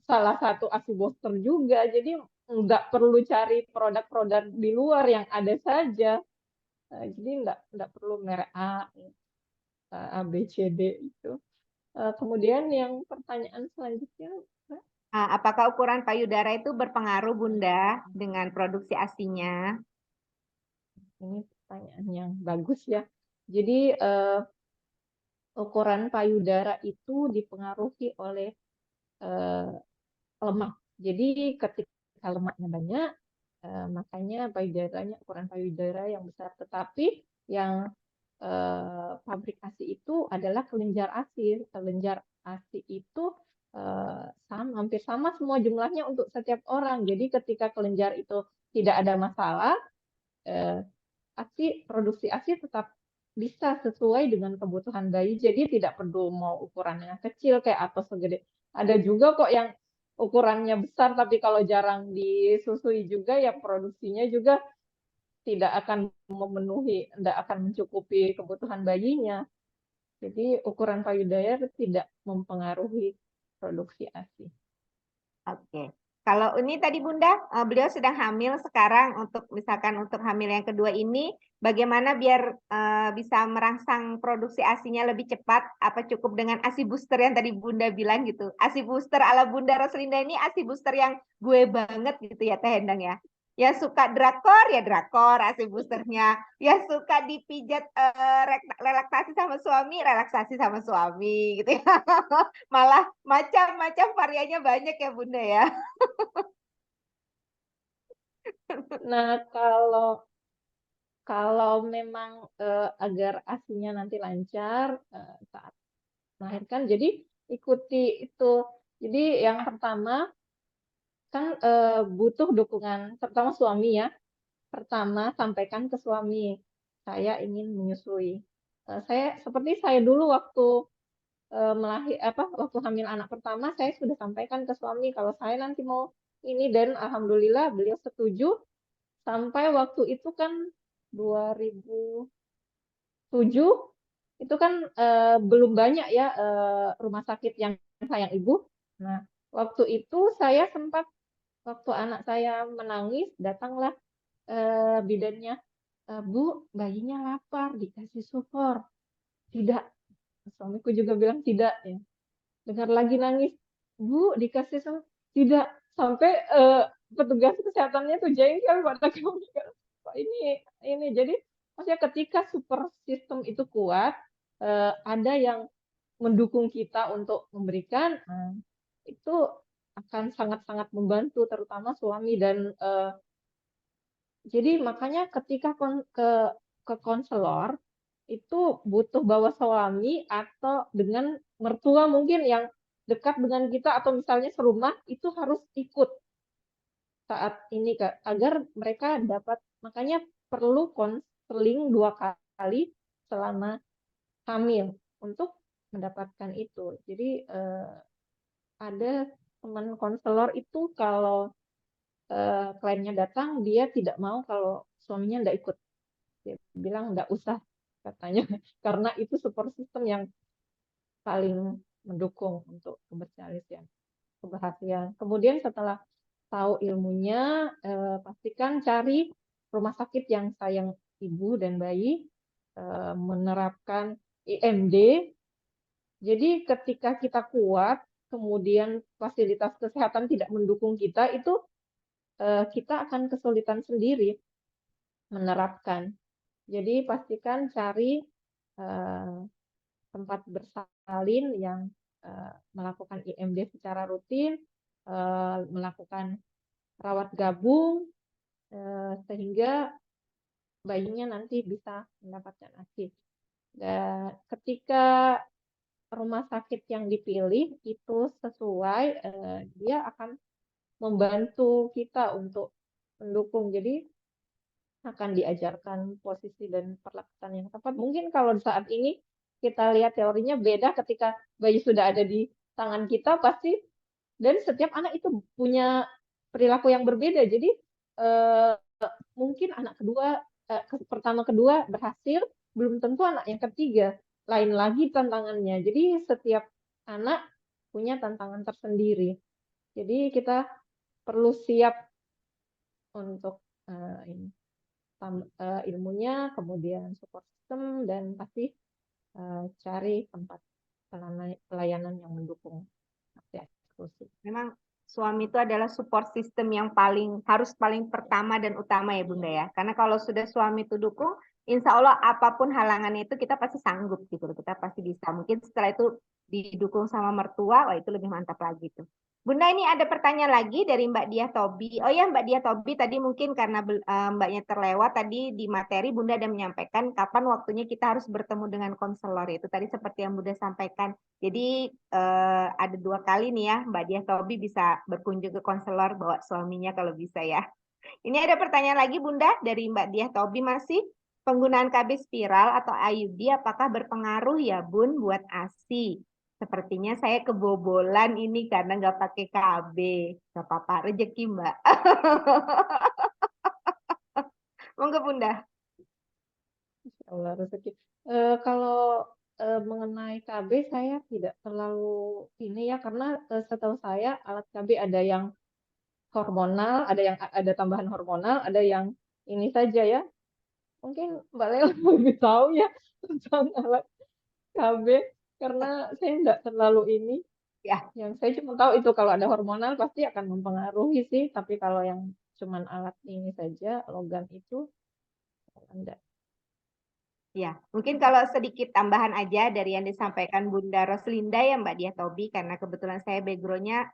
salah satu ASI booster juga. Jadi nggak perlu cari produk-produk di luar, yang ada saja. Jadi nggak perlu merek A, B, C, D itu. Kemudian yang pertanyaan selanjutnya, Mbak, Apakah ukuran payudara itu berpengaruh, Bunda, dengan produksi ASI-nya? ini pertanyaan yang bagus ya. Jadi ukuran payudara itu dipengaruhi oleh lemak. Jadi ketika lemaknya banyak, makanya ukuran payudara yang besar. Tetapi yang pabrik ASI itu adalah kelenjar ASI. Kelenjar ASI itu hampir sama semua jumlahnya untuk setiap orang. Jadi ketika kelenjar itu tidak ada masalah, produksi ASI tetap bisa sesuai dengan kebutuhan bayi. Jadi tidak perlu mau ukurannya kecil kayak atau segede. Ada juga kok yang ukurannya besar, tapi kalau jarang disusui juga ya produksinya juga tidak akan tidak akan mencukupi kebutuhan bayinya. Jadi ukuran payudara tidak mempengaruhi produksi ASI. Oke. Kalau ini tadi Bunda, beliau sedang hamil sekarang, misalkan untuk hamil yang kedua ini, bagaimana biar bisa merangsang produksi ASI-nya lebih cepat? Apa cukup dengan ASI booster yang tadi Bunda bilang gitu? ASI booster ala Bunda Roslinda ini ASI booster yang gue banget gitu ya Teh Endang ya. Yang suka drakor ya drakor ASI boosternya. Yang suka dipijat relaksasi sama suami gitu ya. Malah macam-macam variannya banyak ya Bunda ya. Nah, kalau memang agar ASI-nya nanti lancar saat melahirkan, jadi ikuti itu. Jadi yang pertama kan butuh dukungan, terutama suami ya. Pertama sampaikan ke suami, saya ingin menyusui. Seperti saya dulu waktu waktu hamil anak pertama, saya sudah sampaikan ke suami kalau saya nanti mau ini, dan alhamdulillah beliau setuju. Sampai waktu itu kan 2007 itu kan belum banyak ya rumah sakit yang sayang ibu. Nah, waktu itu saya sempat, waktu anak saya menangis, datanglah bidannya, Bu, bayinya lapar, dikasih sufor. Tidak, suamiku juga bilang tidak ya. Dengar lagi nangis, Bu, dikasih sufor. Tidak, sampai petugas kesehatannya tuh jengkel pada kami. Kok ini jadi maksudnya ketika super sistem itu kuat, ada yang mendukung kita untuk memberikan, itu akan sangat-sangat membantu, terutama suami. Dan jadi makanya ketika ke konselor itu butuh bawa suami atau dengan mertua mungkin yang dekat dengan kita, atau misalnya serumah, itu harus ikut saat ini Kak, agar mereka dapat, makanya perlu konseling 2 kali selama hamil untuk mendapatkan itu. Jadi ada teman konselor itu kalau kliennya datang, dia tidak mau kalau suaminya tidak ikut. Dia bilang nggak usah katanya, karena itu support system yang paling mendukung untuk keberhasilan. Kemudian setelah tahu ilmunya, pastikan cari rumah sakit yang sayang ibu dan bayi, menerapkan IMD. Jadi ketika kita kuat, kemudian fasilitas kesehatan tidak mendukung kita, itu kita akan kesulitan sendiri menerapkan. Jadi pastikan cari tempat bersalin yang melakukan IMD secara rutin, melakukan rawat gabung, sehingga bayinya nanti bisa mendapatkan ASI. Dan ketika rumah sakit yang dipilih itu sesuai, dia akan membantu kita untuk mendukung. Jadi akan diajarkan posisi dan perlaksanaan yang tepat. Mungkin kalau saat ini kita lihat teorinya beda ketika bayi sudah ada di tangan kita pasti, dan setiap anak itu punya perilaku yang berbeda. Jadi eh, mungkin anak kedua, pertama kedua berhasil, belum tentu anak yang ketiga. Lain lagi tantangannya. Jadi setiap anak punya tantangan tersendiri. Jadi kita perlu siap untuk ini, ilmunya, kemudian support system, dan pasti cari tempat pelayanan yang mendukung akses eksklusif. Memang suami itu adalah support system yang harus paling pertama dan utama ya Bunda ya. Karena kalau sudah suami itu dukung, insya Allah apapun halangannya itu kita pasti sanggup gitu loh. Kita pasti bisa. Mungkin setelah itu didukung sama mertua, wah itu lebih mantap lagi tuh. Bunda, ini ada pertanyaan lagi dari Mbak Diah Tobi. Oh ya, Mbak Diah Tobi tadi mungkin karena Mbaknya terlewat tadi di materi Bunda ada menyampaikan kapan waktunya kita harus bertemu dengan konselor. Itu tadi seperti yang Bunda sampaikan. Jadi ada 2 kali nih ya Mbak Diah Tobi bisa berkunjung ke konselor bawa suaminya kalau bisa ya. Ini ada pertanyaan lagi Bunda dari Mbak Diah Tobi masih. Penggunaan KB spiral atau IUD apakah berpengaruh ya Bun buat ASI? Sepertinya saya kebobolan ini karena nggak pakai KB. Gak apa-apa, rezeki Mbak. Monggo Bunda. Insya Allah rezeki. Kalau mengenai KB saya tidak terlalu ini ya, karena setahu saya alat KB ada yang hormonal, ada tambahan hormonal, ada yang ini saja ya. Mungkin Mbak Leo lebih tahu ya tentang alat KB, karena saya tidak terlalu ini. Ya. Yang saya cuma tahu itu kalau ada hormonal pasti akan mempengaruhi sih, tapi kalau yang cuman alat ini saja, logam itu enggak. Ya, mungkin kalau sedikit tambahan aja dari yang disampaikan Bunda Roslinda ya Mbak Diah Tobi, karena kebetulan saya background-nya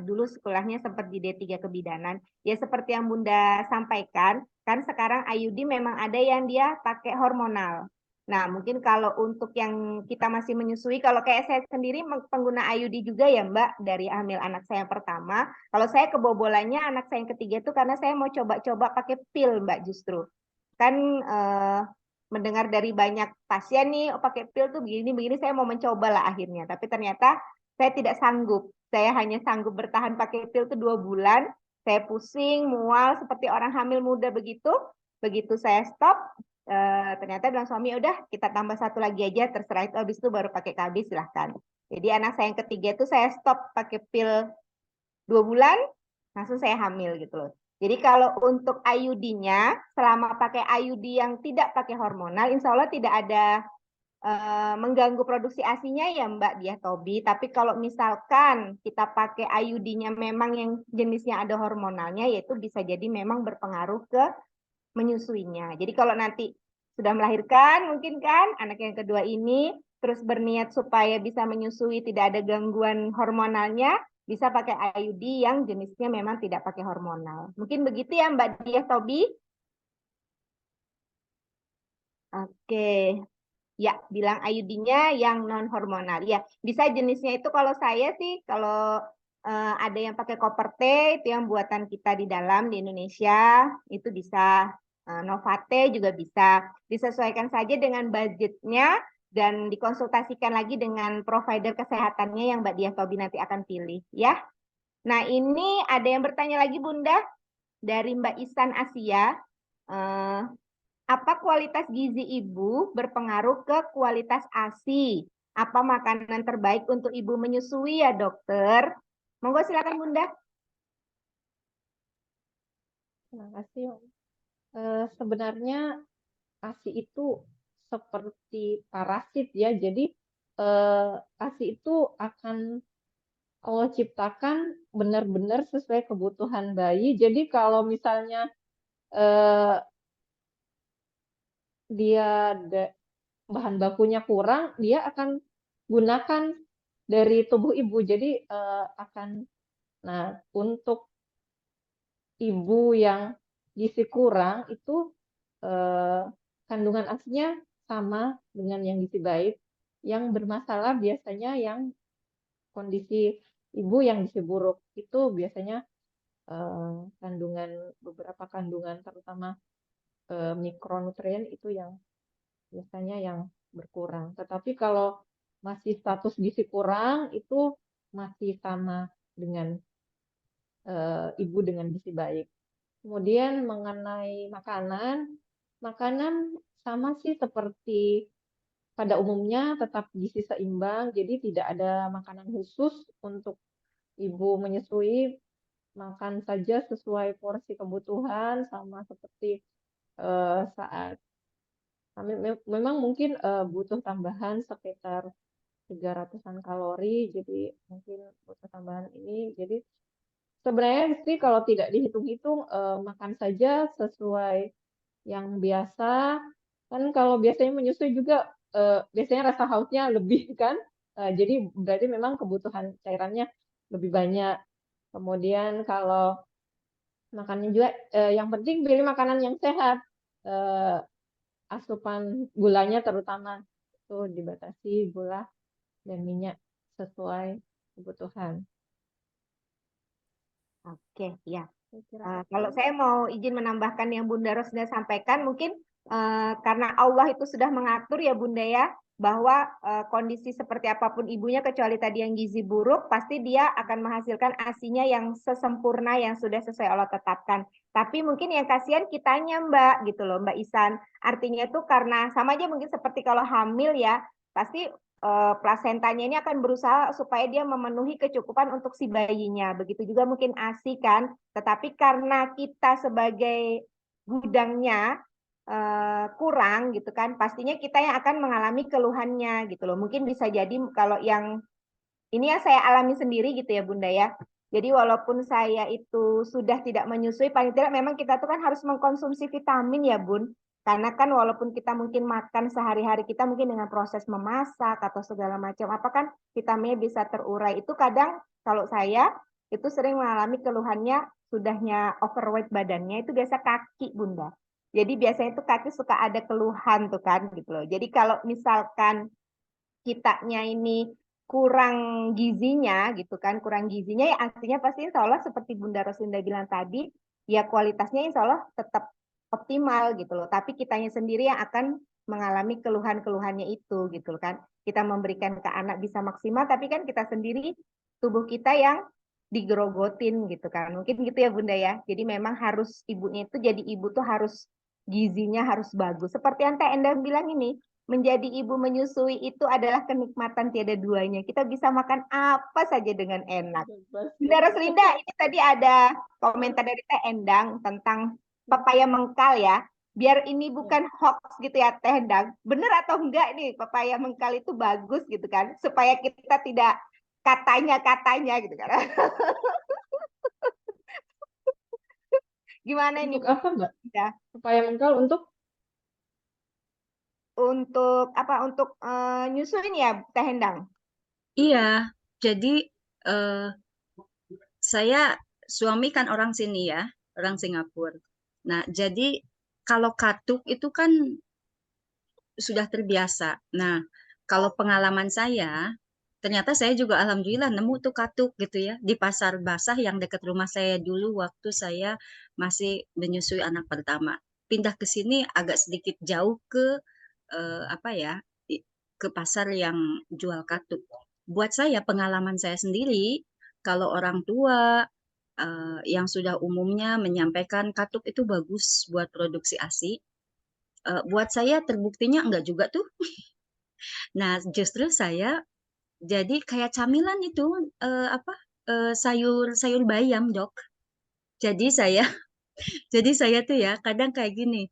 dulu sekolahnya sempat di D3 Kebidanan. Ya seperti yang Bunda sampaikan, kan sekarang IUD memang ada yang dia pakai hormonal. Nah, mungkin kalau untuk yang kita masih menyusui, kalau kayak saya sendiri pengguna IUD juga ya Mbak, dari hamil anak saya yang pertama. Kalau saya kebobolannya anak saya yang ketiga itu karena saya mau coba-coba pakai pil Mbak justru. Kan mendengar dari banyak pasien nih, oh, pakai pil tuh begini-begini, saya mau mencoba lah akhirnya. Tapi ternyata saya tidak sanggup. Saya hanya sanggup bertahan pakai pil tuh 2 bulan. Saya pusing, mual, seperti orang hamil muda begitu. Begitu saya stop, ternyata bilang suami, udah kita tambah 1 lagi aja, terserah itu habis itu baru pakai KB silahkan. Jadi anak saya yang ketiga itu saya stop pakai pil 2 bulan, langsung saya hamil gitu loh. Jadi kalau untuk IUD-nya, selama pakai IUD yang tidak pakai hormonal, insya Allah tidak ada mengganggu produksi ASI-nya ya Mbak Diah Tobi. Tapi kalau misalkan kita pakai IUD-nya memang yang jenisnya ada hormonalnya, yaitu bisa jadi memang berpengaruh ke menyusuinya. Jadi kalau nanti sudah melahirkan, mungkin kan anak yang kedua ini, terus berniat supaya bisa menyusui tidak ada gangguan hormonalnya, bisa pakai IUD yang jenisnya memang tidak pakai hormonal. Mungkin begitu ya Mbak Diah Tobi. Oke. Ya, bilang IUD-nya yang non hormonal. Ya, bisa jenisnya itu kalau saya sih kalau ada yang pakai Copper T itu yang buatan kita di dalam di Indonesia, itu bisa Novate juga bisa. Disesuaikan saja dengan budgetnya dan dikonsultasikan lagi dengan provider kesehatannya yang Mbak Diah Tobi nanti akan pilih ya. Nah, ini ada yang bertanya lagi Bunda dari Mbak Isan Asia. Apa kualitas gizi ibu berpengaruh ke kualitas ASI? Apa makanan terbaik untuk ibu menyusui ya dokter? Monggo silakan Bunda. Terima kasih. Sebenarnya ASI itu seperti parasit ya. Jadi ASI itu akan Allah ciptakan benar-benar sesuai kebutuhan bayi. Jadi kalau misalnya dia bahan bakunya kurang, dia akan gunakan dari tubuh ibu. Jadi nah untuk ibu yang gizi kurang itu kandungan ASINya sama dengan yang gizi baik. Yang bermasalah biasanya yang kondisi ibu yang gizi buruk itu biasanya beberapa kandungan terutama mikronutrien itu yang biasanya yang berkurang. Tetapi kalau masih status gizi kurang itu masih sama dengan ibu dengan gizi baik. Kemudian mengenai makanan, makanan sama sih seperti pada umumnya tetap gizi seimbang, jadi tidak ada makanan khusus untuk ibu menyusui, makan saja sesuai porsi kebutuhan sama seperti saat memang mungkin butuh tambahan sekitar 300-an kalori, jadi mungkin butuh tambahan ini. Jadi sebenarnya sih kalau tidak dihitung-hitung makan saja sesuai yang biasa. Kan kalau biasanya menyusui juga biasanya rasa hausnya lebih kan. Jadi berarti memang kebutuhan cairannya lebih banyak. Kemudian kalau makannya juga yang penting pilih makanan yang sehat. Asupan gulanya terutama itu dibatasi gula dan minyak sesuai kebutuhan. Oke, ya. Saya kira Kalau saya mau izin menambahkan yang Bunda Rosda sampaikan, mungkin karena Allah itu sudah mengatur ya Bunda ya, bahwa kondisi seperti apapun ibunya kecuali tadi yang gizi buruk, pasti dia akan menghasilkan ASI-nya yang sesempurna yang sudah sesuai Allah tetapkan. Tapi mungkin yang kasihan kitanya Mbak gitu loh, Mbak Isan. Artinya itu karena sama aja mungkin seperti kalau hamil ya, pasti plasentanya ini akan berusaha supaya dia memenuhi kecukupan untuk si bayinya. Begitu juga mungkin ASI kan. Tetapi karena kita sebagai gudangnya kurang gitu kan, pastinya kita yang akan mengalami keluhannya gitu loh. Mungkin bisa jadi kalau yang ini yang saya alami sendiri gitu ya Bunda ya. Jadi walaupun saya itu sudah tidak menyusui, paling tidak memang kita tuh kan harus mengkonsumsi vitamin ya Bun. Karena kan walaupun kita mungkin makan sehari-hari kita mungkin dengan proses memasak atau segala macam, apa kan vitaminnya bisa terurai. Itu kadang kalau saya itu sering mengalami keluhannya sudahnya overweight badannya itu biasa kaki Bunda. Jadi biasanya itu kaki suka ada keluhan tuh kan gitu loh. Jadi kalau misalkan kitanya ini kurang gizinya gitu kan, kurang gizinya ya artinya pasti insya Allah seperti Bunda Rosinda bilang tadi, ya kualitasnya insya Allah tetap optimal gitu loh. Tapi kitanya sendiri yang akan mengalami keluhan-keluhannya itu gitu kan. Kita memberikan ke anak bisa maksimal, tapi kan kita sendiri tubuh kita yang digerogotin gitu kan. Mungkin gitu ya Bunda ya. Jadi memang harus ibunya itu jadi ibu tuh harus gizinya harus bagus. Seperti yang Teh Endang bilang ini, menjadi ibu menyusui itu adalah kenikmatan tiada duanya. Kita bisa makan apa saja dengan enak. Bunda Roslinda, ini tadi ada komentar dari Teh Endang tentang pepaya mengkal ya. Biar ini bukan hoax gitu ya Teh Endang. Benar atau enggak nih pepaya mengkal itu bagus gitu kan. Supaya kita tidak katanya gitu kan. Gimana ini? untuk apa Mbak? Ya. Pepaya mengkal untuk Untuk apa? Untuk nyusuin ya Teh Endang? Iya, jadi saya suami kan orang sini ya, orang Singapura. Nah, jadi kalau katuk itu kan sudah terbiasa. Nah, kalau pengalaman saya, ternyata saya juga alhamdulillah nemu tuh katuk gitu ya di pasar basah yang dekat rumah saya dulu waktu saya masih menyusui anak pertama. Pindah ke sini agak sedikit jauh ke apa ya, ke pasar yang jual katuk. Buat saya pengalaman saya sendiri, kalau orang tua yang sudah umumnya menyampaikan katuk itu bagus buat produksi ASI, buat saya terbuktinya enggak juga tuh. Nah, justru saya jadi kayak camilan itu apa sayur bayam, Dok. Jadi saya jadi saya tuh ya kadang kayak gini.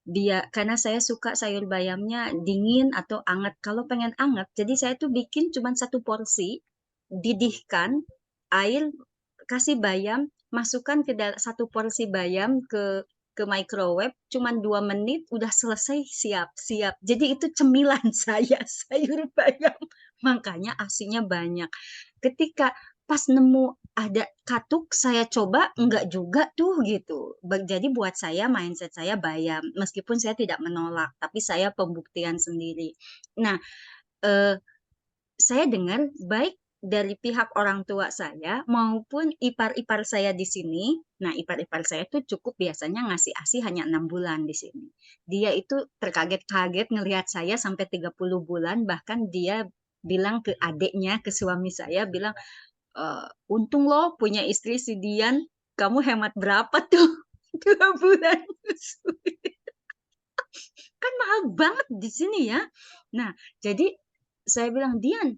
Dia karena saya suka sayur bayamnya dingin atau anget. Kalau pengen anget, jadi saya tuh bikin cuma 1 porsi, didihkan air, kasih bayam, masukkan ke 1 porsi bayam ke microwave, cuma 2 menit udah selesai, siap. Jadi itu cemilan saya sayur bayam, makanya asinya banyak. Ketika pas nemu ada katuk, saya coba enggak juga tuh gitu. Jadi buat saya mindset saya bayam, meskipun saya tidak menolak, tapi saya pembuktian sendiri. Nah, saya dengar baik dari pihak orang tua saya maupun ipar-ipar saya di sini. Nah, ipar-ipar saya tuh cukup biasanya ngasih ASI hanya 6 bulan di sini. Dia itu terkaget-kaget ngelihat saya sampai 30 bulan, bahkan dia bilang ke adiknya, ke suami saya, bilang, untung loh punya istri si Dian, kamu hemat berapa tuh 2 bulan menyusui. Kan mahal banget di sini ya. Nah, jadi saya bilang, Dian,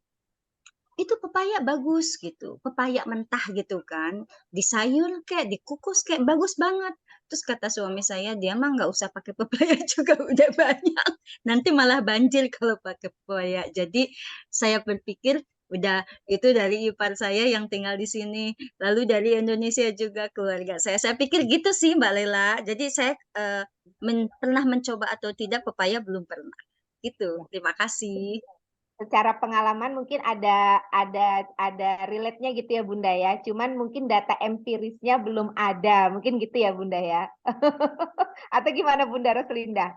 itu pepaya bagus gitu, pepaya mentah gitu kan, di sayur kayak dikukus kayak bagus banget. Terus kata suami saya, dia mah nggak usah pakai pepaya juga udah banyak, nanti malah banjir kalau pakai pepaya. Jadi saya berpikir udah itu dari ipar saya yang tinggal di sini, lalu dari Indonesia juga keluarga saya. Saya pikir gitu sih Mbak Lela. Jadi saya pernah mencoba atau tidak pepaya belum pernah. Gitu. Terima kasih. Secara pengalaman mungkin ada relate-nya gitu ya Bunda ya. Cuman mungkin data empirisnya belum ada. Mungkin gitu ya Bunda ya. Atau gimana Bunda Roslinda?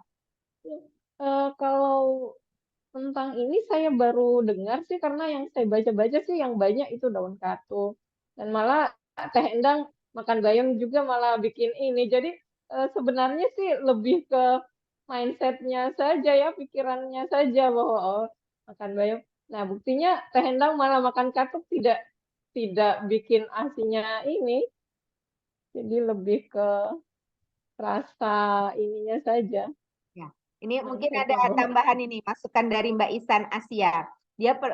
Kalau tentang ini saya baru dengar sih, karena yang saya baca-baca sih yang banyak itu daun katuk. Dan malah Teh Endang makan bayam juga malah bikin ini. Jadi sebenarnya sih lebih ke mindsetnya saja ya, pikirannya saja bahwa oh, makan bayam. Nah, buktinya Teh Endang malah makan katuk tidak bikin asinya ini. Jadi lebih ke rasa ininya saja. Ya, ini mungkin ada Mindsetnya bahwa tambahan ini, masukan dari Mbak Isan Asia.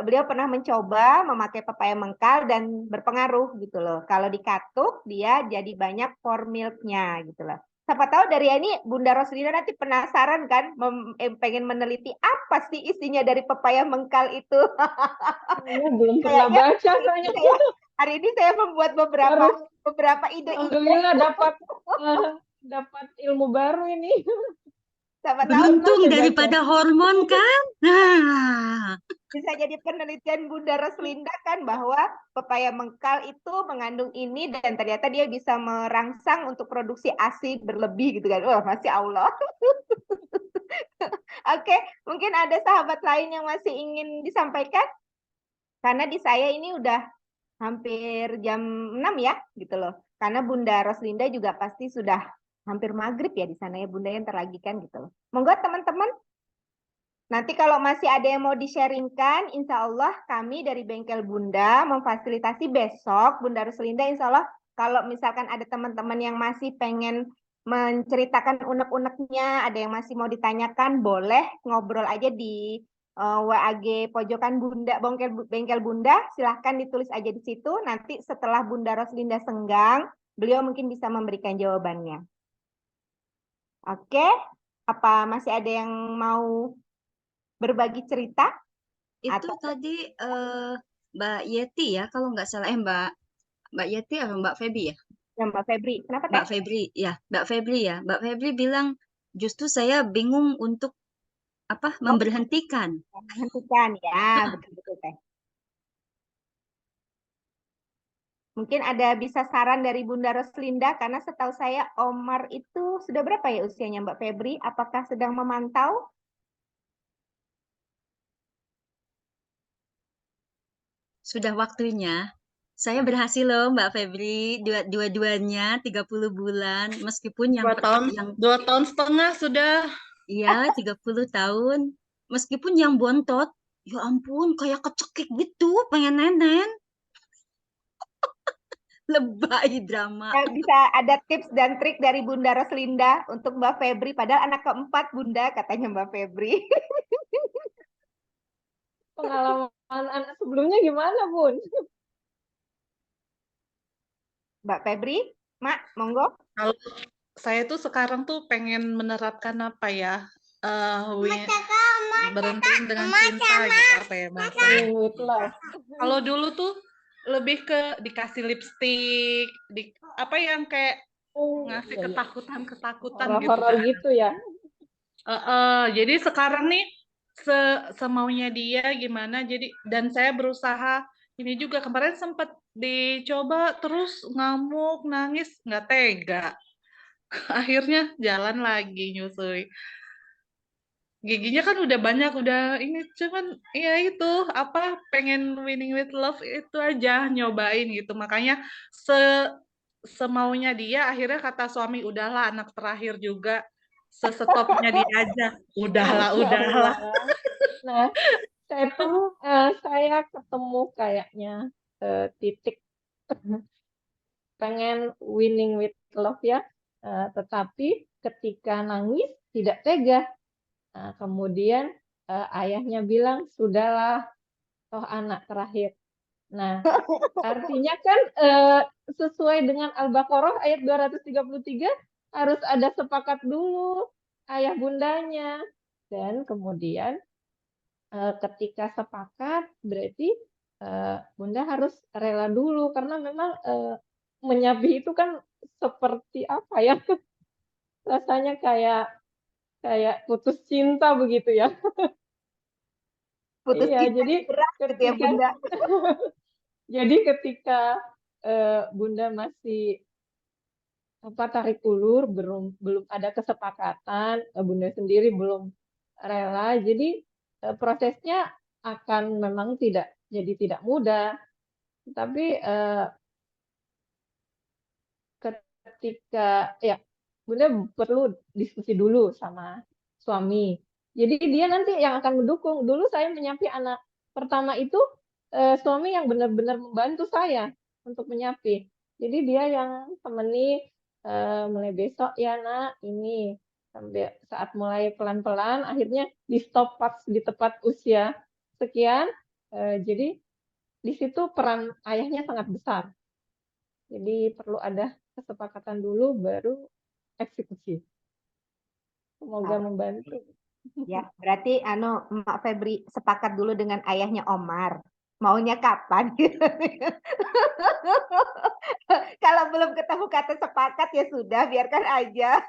Beliau pernah mencoba memakai pepaya mengkal dan berpengaruh gitu loh. Kalau dikatuk dia jadi banyak for milk-nya gitu loh. Siapa tahu dari ini Bunda Roslina nanti penasaran kan, pengen meneliti apa sih isinya dari pepaya mengkal itu. saya belum pernah Kayaknya baca saya. hari ini saya membuat Baru beberapa ide-ide. alhamdulillah dapat ilmu baru ini. Siapa tahu Beruntung Pernah saya baca. daripada hormon kan? Nah, bisa jadi penelitian Bunda Roslinda kan bahwa pepaya mengkal itu mengandung ini dan ternyata dia bisa merangsang untuk produksi ASI berlebih gitu kan. Wah, Masya Allah. Oke, mungkin ada sahabat lain yang masih ingin disampaikan? Karena di saya ini udah hampir jam 6 ya gitu loh. Karena Bunda Roslinda juga pasti sudah hampir maghrib ya di sana ya Bunda yang terlagikan gitu loh. Monggo teman-teman. Nanti kalau masih ada yang mau di-sharingkan, insya Allah kami dari Bengkel Bunda memfasilitasi besok, Bunda Ruslinda, insya Allah kalau misalkan ada teman-teman yang masih pengen menceritakan unek-uneknya, ada yang masih mau ditanyakan, boleh ngobrol aja di WAG Pojokan Bunda, Bengkel Bunda, silahkan ditulis aja di situ, nanti setelah Bunda Ruslinda senggang, beliau mungkin bisa memberikan jawabannya. Oke, apa masih ada yang mau berbagi cerita? itu Atau tadi Mbak Yeti ya, kalau nggak salah, Mbak Yeti atau Mbak Feby ya? Mbak Febri, kenapa Mbak Teh? Febri ya, Mbak Febri ya. Mbak Febri bilang justru saya bingung untuk Oh, memberhentikan. hentikan ya, betul-betul Teh. Mungkin ada bisa saran dari Bunda Roslinda, karena setahu saya Omar itu sudah berapa ya usianya Mbak Febri? Apakah sedang memantau? Sudah waktunya. Saya berhasil loh Mbak Febri, dua-duanya 30 bulan, meskipun yang 2 tahun setengah sudah. iya 30 tahun, meskipun yang bontot, ya ampun kayak kecekik gitu, pengen nenen. Lebay drama. Ya, bisa ada tips dan trik dari Bunda Roslinda untuk Mbak Febri, padahal anak keempat Bunda, katanya Mbak Febri. Pengalaman anak sebelumnya gimana, Bun? Mbak Febri, Mak, monggo. Kalau saya tuh sekarang tuh pengen menerapkan apa ya? Berhenti dengan cinta gitu, apa ya bahasanya. Itulah. Kalau dulu tuh lebih ke dikasih lipstick, apa yang kayak ngasih Iya, iya. ketakutan gitu Horor-horor kan. gitu ya. Jadi sekarang nih semaunya dia gimana, jadi dan saya berusaha ini juga kemarin sempat dicoba terus ngamuk nangis nggak tega. Akhirnya jalan lagi nyusui. Kalau Mbak Febri gimana? Kalau saya sih, Mbak Febri, kalau misalkan ada teman-teman yang masih pengen menceritakan unek-uneknya, ada yang masih mau ditanyakan, boleh ngobrol aja di WAG Pojokan Bunda, Bengkel Bunda, silahkan ditulis aja di situ, nanti setelah Bunda Roslinda senggang, beliau mungkin bisa memberikan jawabannya. Oke, apa masih ada yang mau giginya kan udah banyak, udah ini cuman ya itu apa pengen winning with love itu aja nyobain gitu. Makanya semaunya dia akhirnya kata suami udahlah anak terakhir juga sestopnya dia aja. Udahlah, Masya udahlah. Allah. Nah, saya ketemu kayaknya titik pengen winning with love ya, tetapi ketika nangis tidak tega. Nah, kemudian ayahnya bilang, sudahlah, toh anak terakhir. Nah, artinya kan sesuai dengan Al-Baqarah ayat 233 harus ada sepakat dulu ayah bundanya. Dan kemudian ketika sepakat berarti bunda harus rela dulu karena memang menyapih itu kan seperti apa ya? Rasanya kayak putus cinta begitu ya. Putus Iya, cinta jadi berat gitu ya ketika Bunda. jadi ketika Bunda masih tarik ulur, belum ada kesepakatan, Bunda sendiri belum rela, jadi prosesnya akan memang tidak mudah. Tapi ketika ya Bunda perlu diskusi dulu sama suami. Jadi dia nanti yang akan mendukung. Dulu saya menyapi anak pertama itu suami yang benar-benar membantu saya untuk menyapi. Jadi dia yang temani mulai besok ya nak ini sampai saat mulai pelan-pelan akhirnya di stop pas di tepat usia sekian. Jadi di situ peran ayahnya sangat besar. Jadi perlu ada kesepakatan dulu baru eksekusi. Semoga membantu. Ya, berarti Mak Febri sepakat dulu dengan ayahnya Omar. Maunya kapan? Kalau belum ketemu kata sepakat ya sudah, biarkan aja.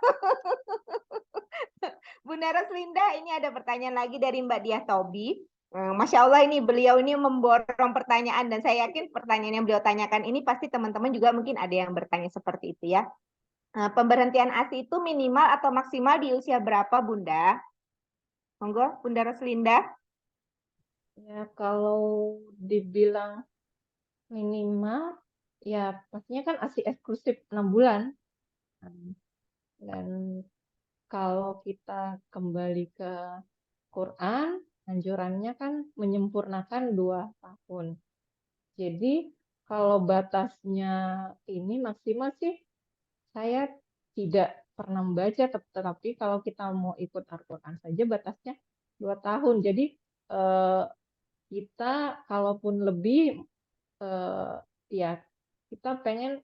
Bunda Roslinda, ini ada pertanyaan lagi dari Mbak Diah Tobi. Masya Allah ini beliau ini memborong pertanyaan dan saya yakin pertanyaan yang beliau tanyakan ini pasti teman-teman juga mungkin ada yang bertanya seperti itu ya. Pemberhentian ASI itu minimal atau maksimal di usia berapa Bunda? Monggo Bunda Roslinda. Ya kalau dibilang minimal ya pastinya kan ASI eksklusif 6 bulan. Dan kalau kita kembali ke Quran, anjurannya kan menyempurnakan 2 tahun. Jadi kalau batasnya ini maksimal sih saya tidak pernah membaca, tetapi kalau kita mau ikut Al-Quran saja batasnya 2 tahun. Jadi kita kalaupun lebih ya kita pengen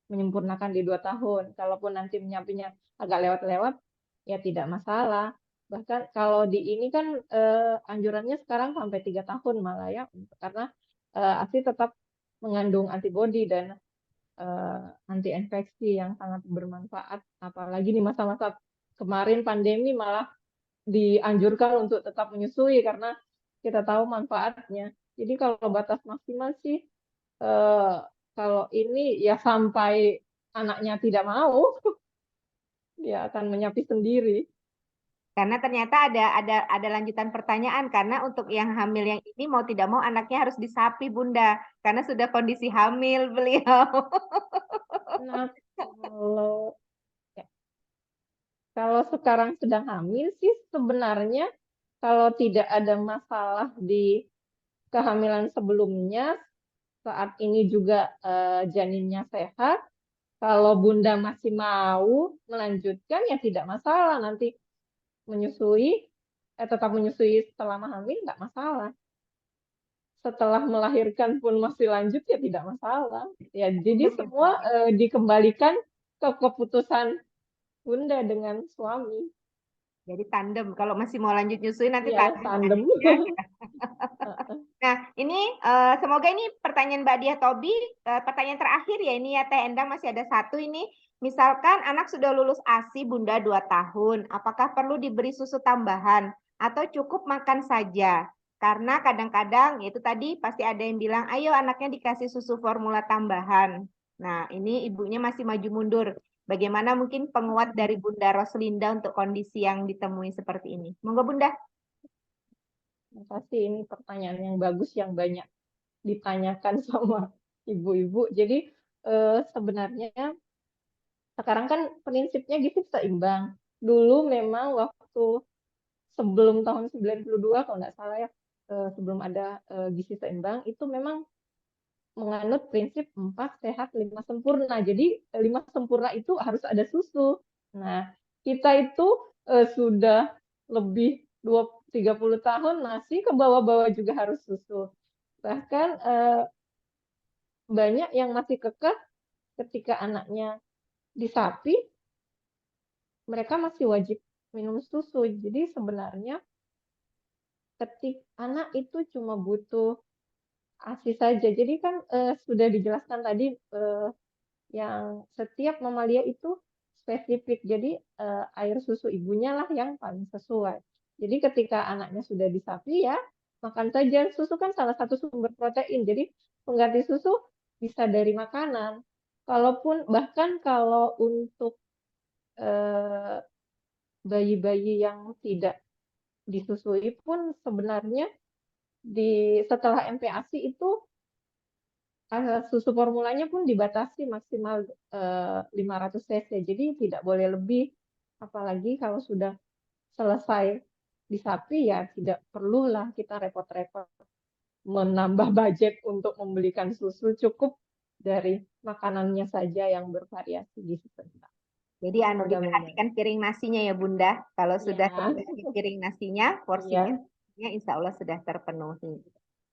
menyempurnakan di 2 tahun. Kalaupun nanti menyampainya agak lewat-lewat ya tidak masalah. Bahkan kalau di ini kan anjurannya sekarang sampai 3 tahun malah ya, karena ASI tetap mengandung antibodi dan anti infeksi yang sangat bermanfaat. Apalagi di masa-masa kemarin pandemi malah dianjurkan untuk tetap menyusui karena kita tahu manfaatnya. Jadi kalau batas maksimal sih kalau ini ya sampai anaknya tidak mau, dia akan menyapi sendiri. Karena ternyata ada lanjutan pertanyaan karena untuk yang hamil yang ini mau tidak mau anaknya harus disapi Bunda karena sudah kondisi hamil beliau. Nah, kalau sekarang sedang hamil sih sebenarnya kalau tidak ada masalah di kehamilan sebelumnya, saat ini juga janinnya sehat, kalau Bunda masih mau melanjutkan ya tidak masalah, nanti menyusui, tetap menyusui selama hamil nggak masalah. Setelah melahirkan pun masih lanjut ya tidak masalah. Ya, jadi semua dikembalikan ke keputusan Bunda dengan suami. Jadi tandem. Kalau masih mau lanjut nyusui nanti Ya, tandem. tandem. Nah, ini semoga ini pertanyaan Mbak Diah Tobi, pertanyaan terakhir ya ini ya Teh Endang masih ada satu ini. Misalkan anak sudah lulus ASI Bunda 2 tahun, apakah perlu diberi susu tambahan atau cukup makan saja? Karena kadang-kadang itu tadi pasti ada yang bilang, ayo anaknya dikasih susu formula tambahan. Nah, ini ibunya masih maju mundur. Bagaimana mungkin penguat dari Bunda Roslinda untuk kondisi yang ditemui seperti ini? Monggo Bunda. Terima kasih, ini pertanyaan yang bagus yang banyak ditanyakan sama ibu-ibu. Jadi sebenarnya sekarang kan prinsipnya gizi seimbang. Dulu memang waktu sebelum tahun 92 kalau nggak salah ya, sebelum ada gizi seimbang, itu memang menganut prinsip 4 sehat 5 sempurna. Jadi 5 sempurna itu harus ada susu. Nah, kita itu sudah lebih 30 tahun masih ke bawah-bawah juga harus susu. Bahkan banyak yang masih kekeh ketika anaknya disapi, mereka masih wajib minum susu. Jadi sebenarnya ketika anak itu cuma butuh ASI saja. Jadi kan sudah dijelaskan tadi yang setiap mamalia itu spesifik. Jadi air susu ibunya lah yang paling sesuai. Jadi ketika anaknya sudah disapi ya makan saja. Susu kan salah satu sumber protein. Jadi pengganti susu bisa dari makanan. Kalaupun bahkan kalau untuk bayi-bayi yang tidak disusui pun sebenarnya setelah MPASI itu susu formulanya pun dibatasi maksimal 500 cc. Jadi tidak boleh lebih. Apalagi kalau sudah selesai disapi ya tidak perlulah kita repot-repot menambah budget untuk membelikan susu, cukup dari makanannya saja yang bervariasi gizi seimbang. Jadi diperhatikan piring nasinya ya Bunda. Kalau sudah Ya. terpenuhi piring nasinya, porsinya Ya. insya Allah sudah terpenuhi.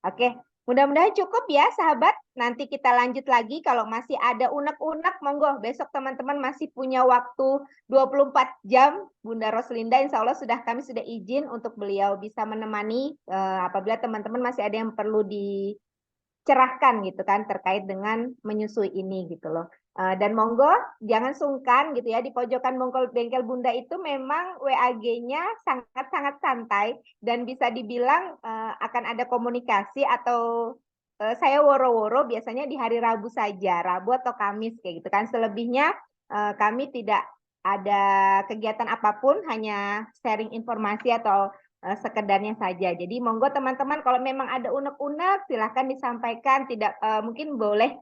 Oke, mudah-mudahan cukup ya sahabat. Nanti kita lanjut lagi. Kalau masih ada unek-unek, monggo. Besok teman-teman masih punya waktu 24 jam. Bunda Roslinda insya Allah kami sudah izin untuk beliau bisa menemani apabila teman-teman masih ada yang perlu dicerahkan gitu kan terkait dengan menyusui ini gitu loh. Dan monggo jangan sungkan gitu ya, di pojokan bengkel Bunda itu memang WAG-nya sangat-sangat santai dan bisa dibilang akan ada komunikasi atau saya woro-woro biasanya di hari Rabu saja, Rabu atau Kamis kayak gitu kan. Selebihnya kami tidak ada kegiatan apapun, hanya sharing informasi atau sekedarnya saja. Jadi monggo teman-teman kalau memang ada unek-unek silahkan disampaikan, tidak mungkin boleh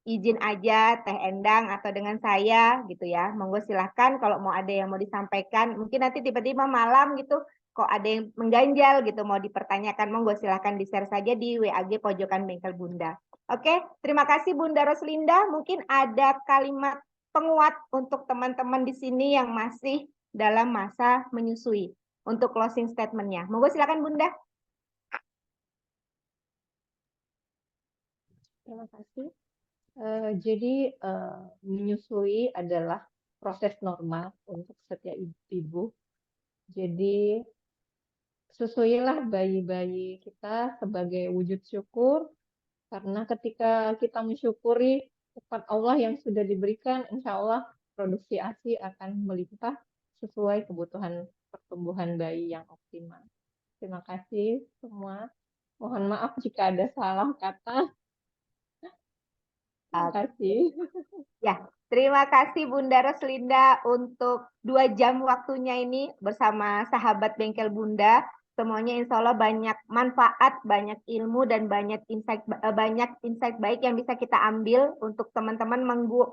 izin aja Teh Endang atau dengan saya gitu ya. Monggo silahkan kalau mau ada yang mau disampaikan. Mungkin nanti tiba-tiba malam gitu kok ada yang mengganjal gitu mau dipertanyakan. Monggo silahkan di-share saja di WAG Pojokan Bengkel Bunda. Oke, terima kasih Bunda Roslinda. Mungkin ada kalimat penguat untuk teman-teman di sini yang masih dalam masa menyusui. Untuk closing statement-nya. Monggo silakan Bunda. Terima kasih. Jadi menyusui adalah proses normal untuk setiap ibu. Jadi susuilah bayi-bayi kita sebagai wujud syukur, karena ketika kita mensyukuri nikmat Allah yang sudah diberikan, insya Allah produksi ASI akan melimpah sesuai kebutuhan pertumbuhan bayi yang optimal. Terima kasih semua. Mohon maaf jika ada salah kata. Terima kasih. Ya, terima kasih Bunda Roslinda untuk 2 jam waktunya ini bersama sahabat Bengkel Bunda. Semuanya insya Allah banyak manfaat, banyak ilmu, dan banyak insight baik yang bisa kita ambil untuk teman-teman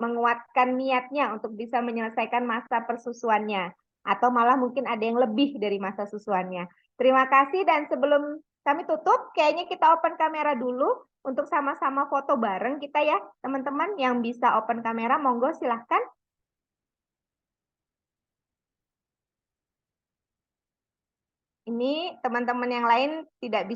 menguatkan niatnya untuk bisa menyelesaikan masa persusuannya. Atau malah mungkin ada yang lebih dari masa susuannya. Terima kasih, dan sebelum kami tutup, kayaknya kita open kamera dulu untuk sama-sama foto bareng kita ya, teman-teman yang bisa open kamera, monggo silahkan. Ini teman-teman yang lain tidak bisa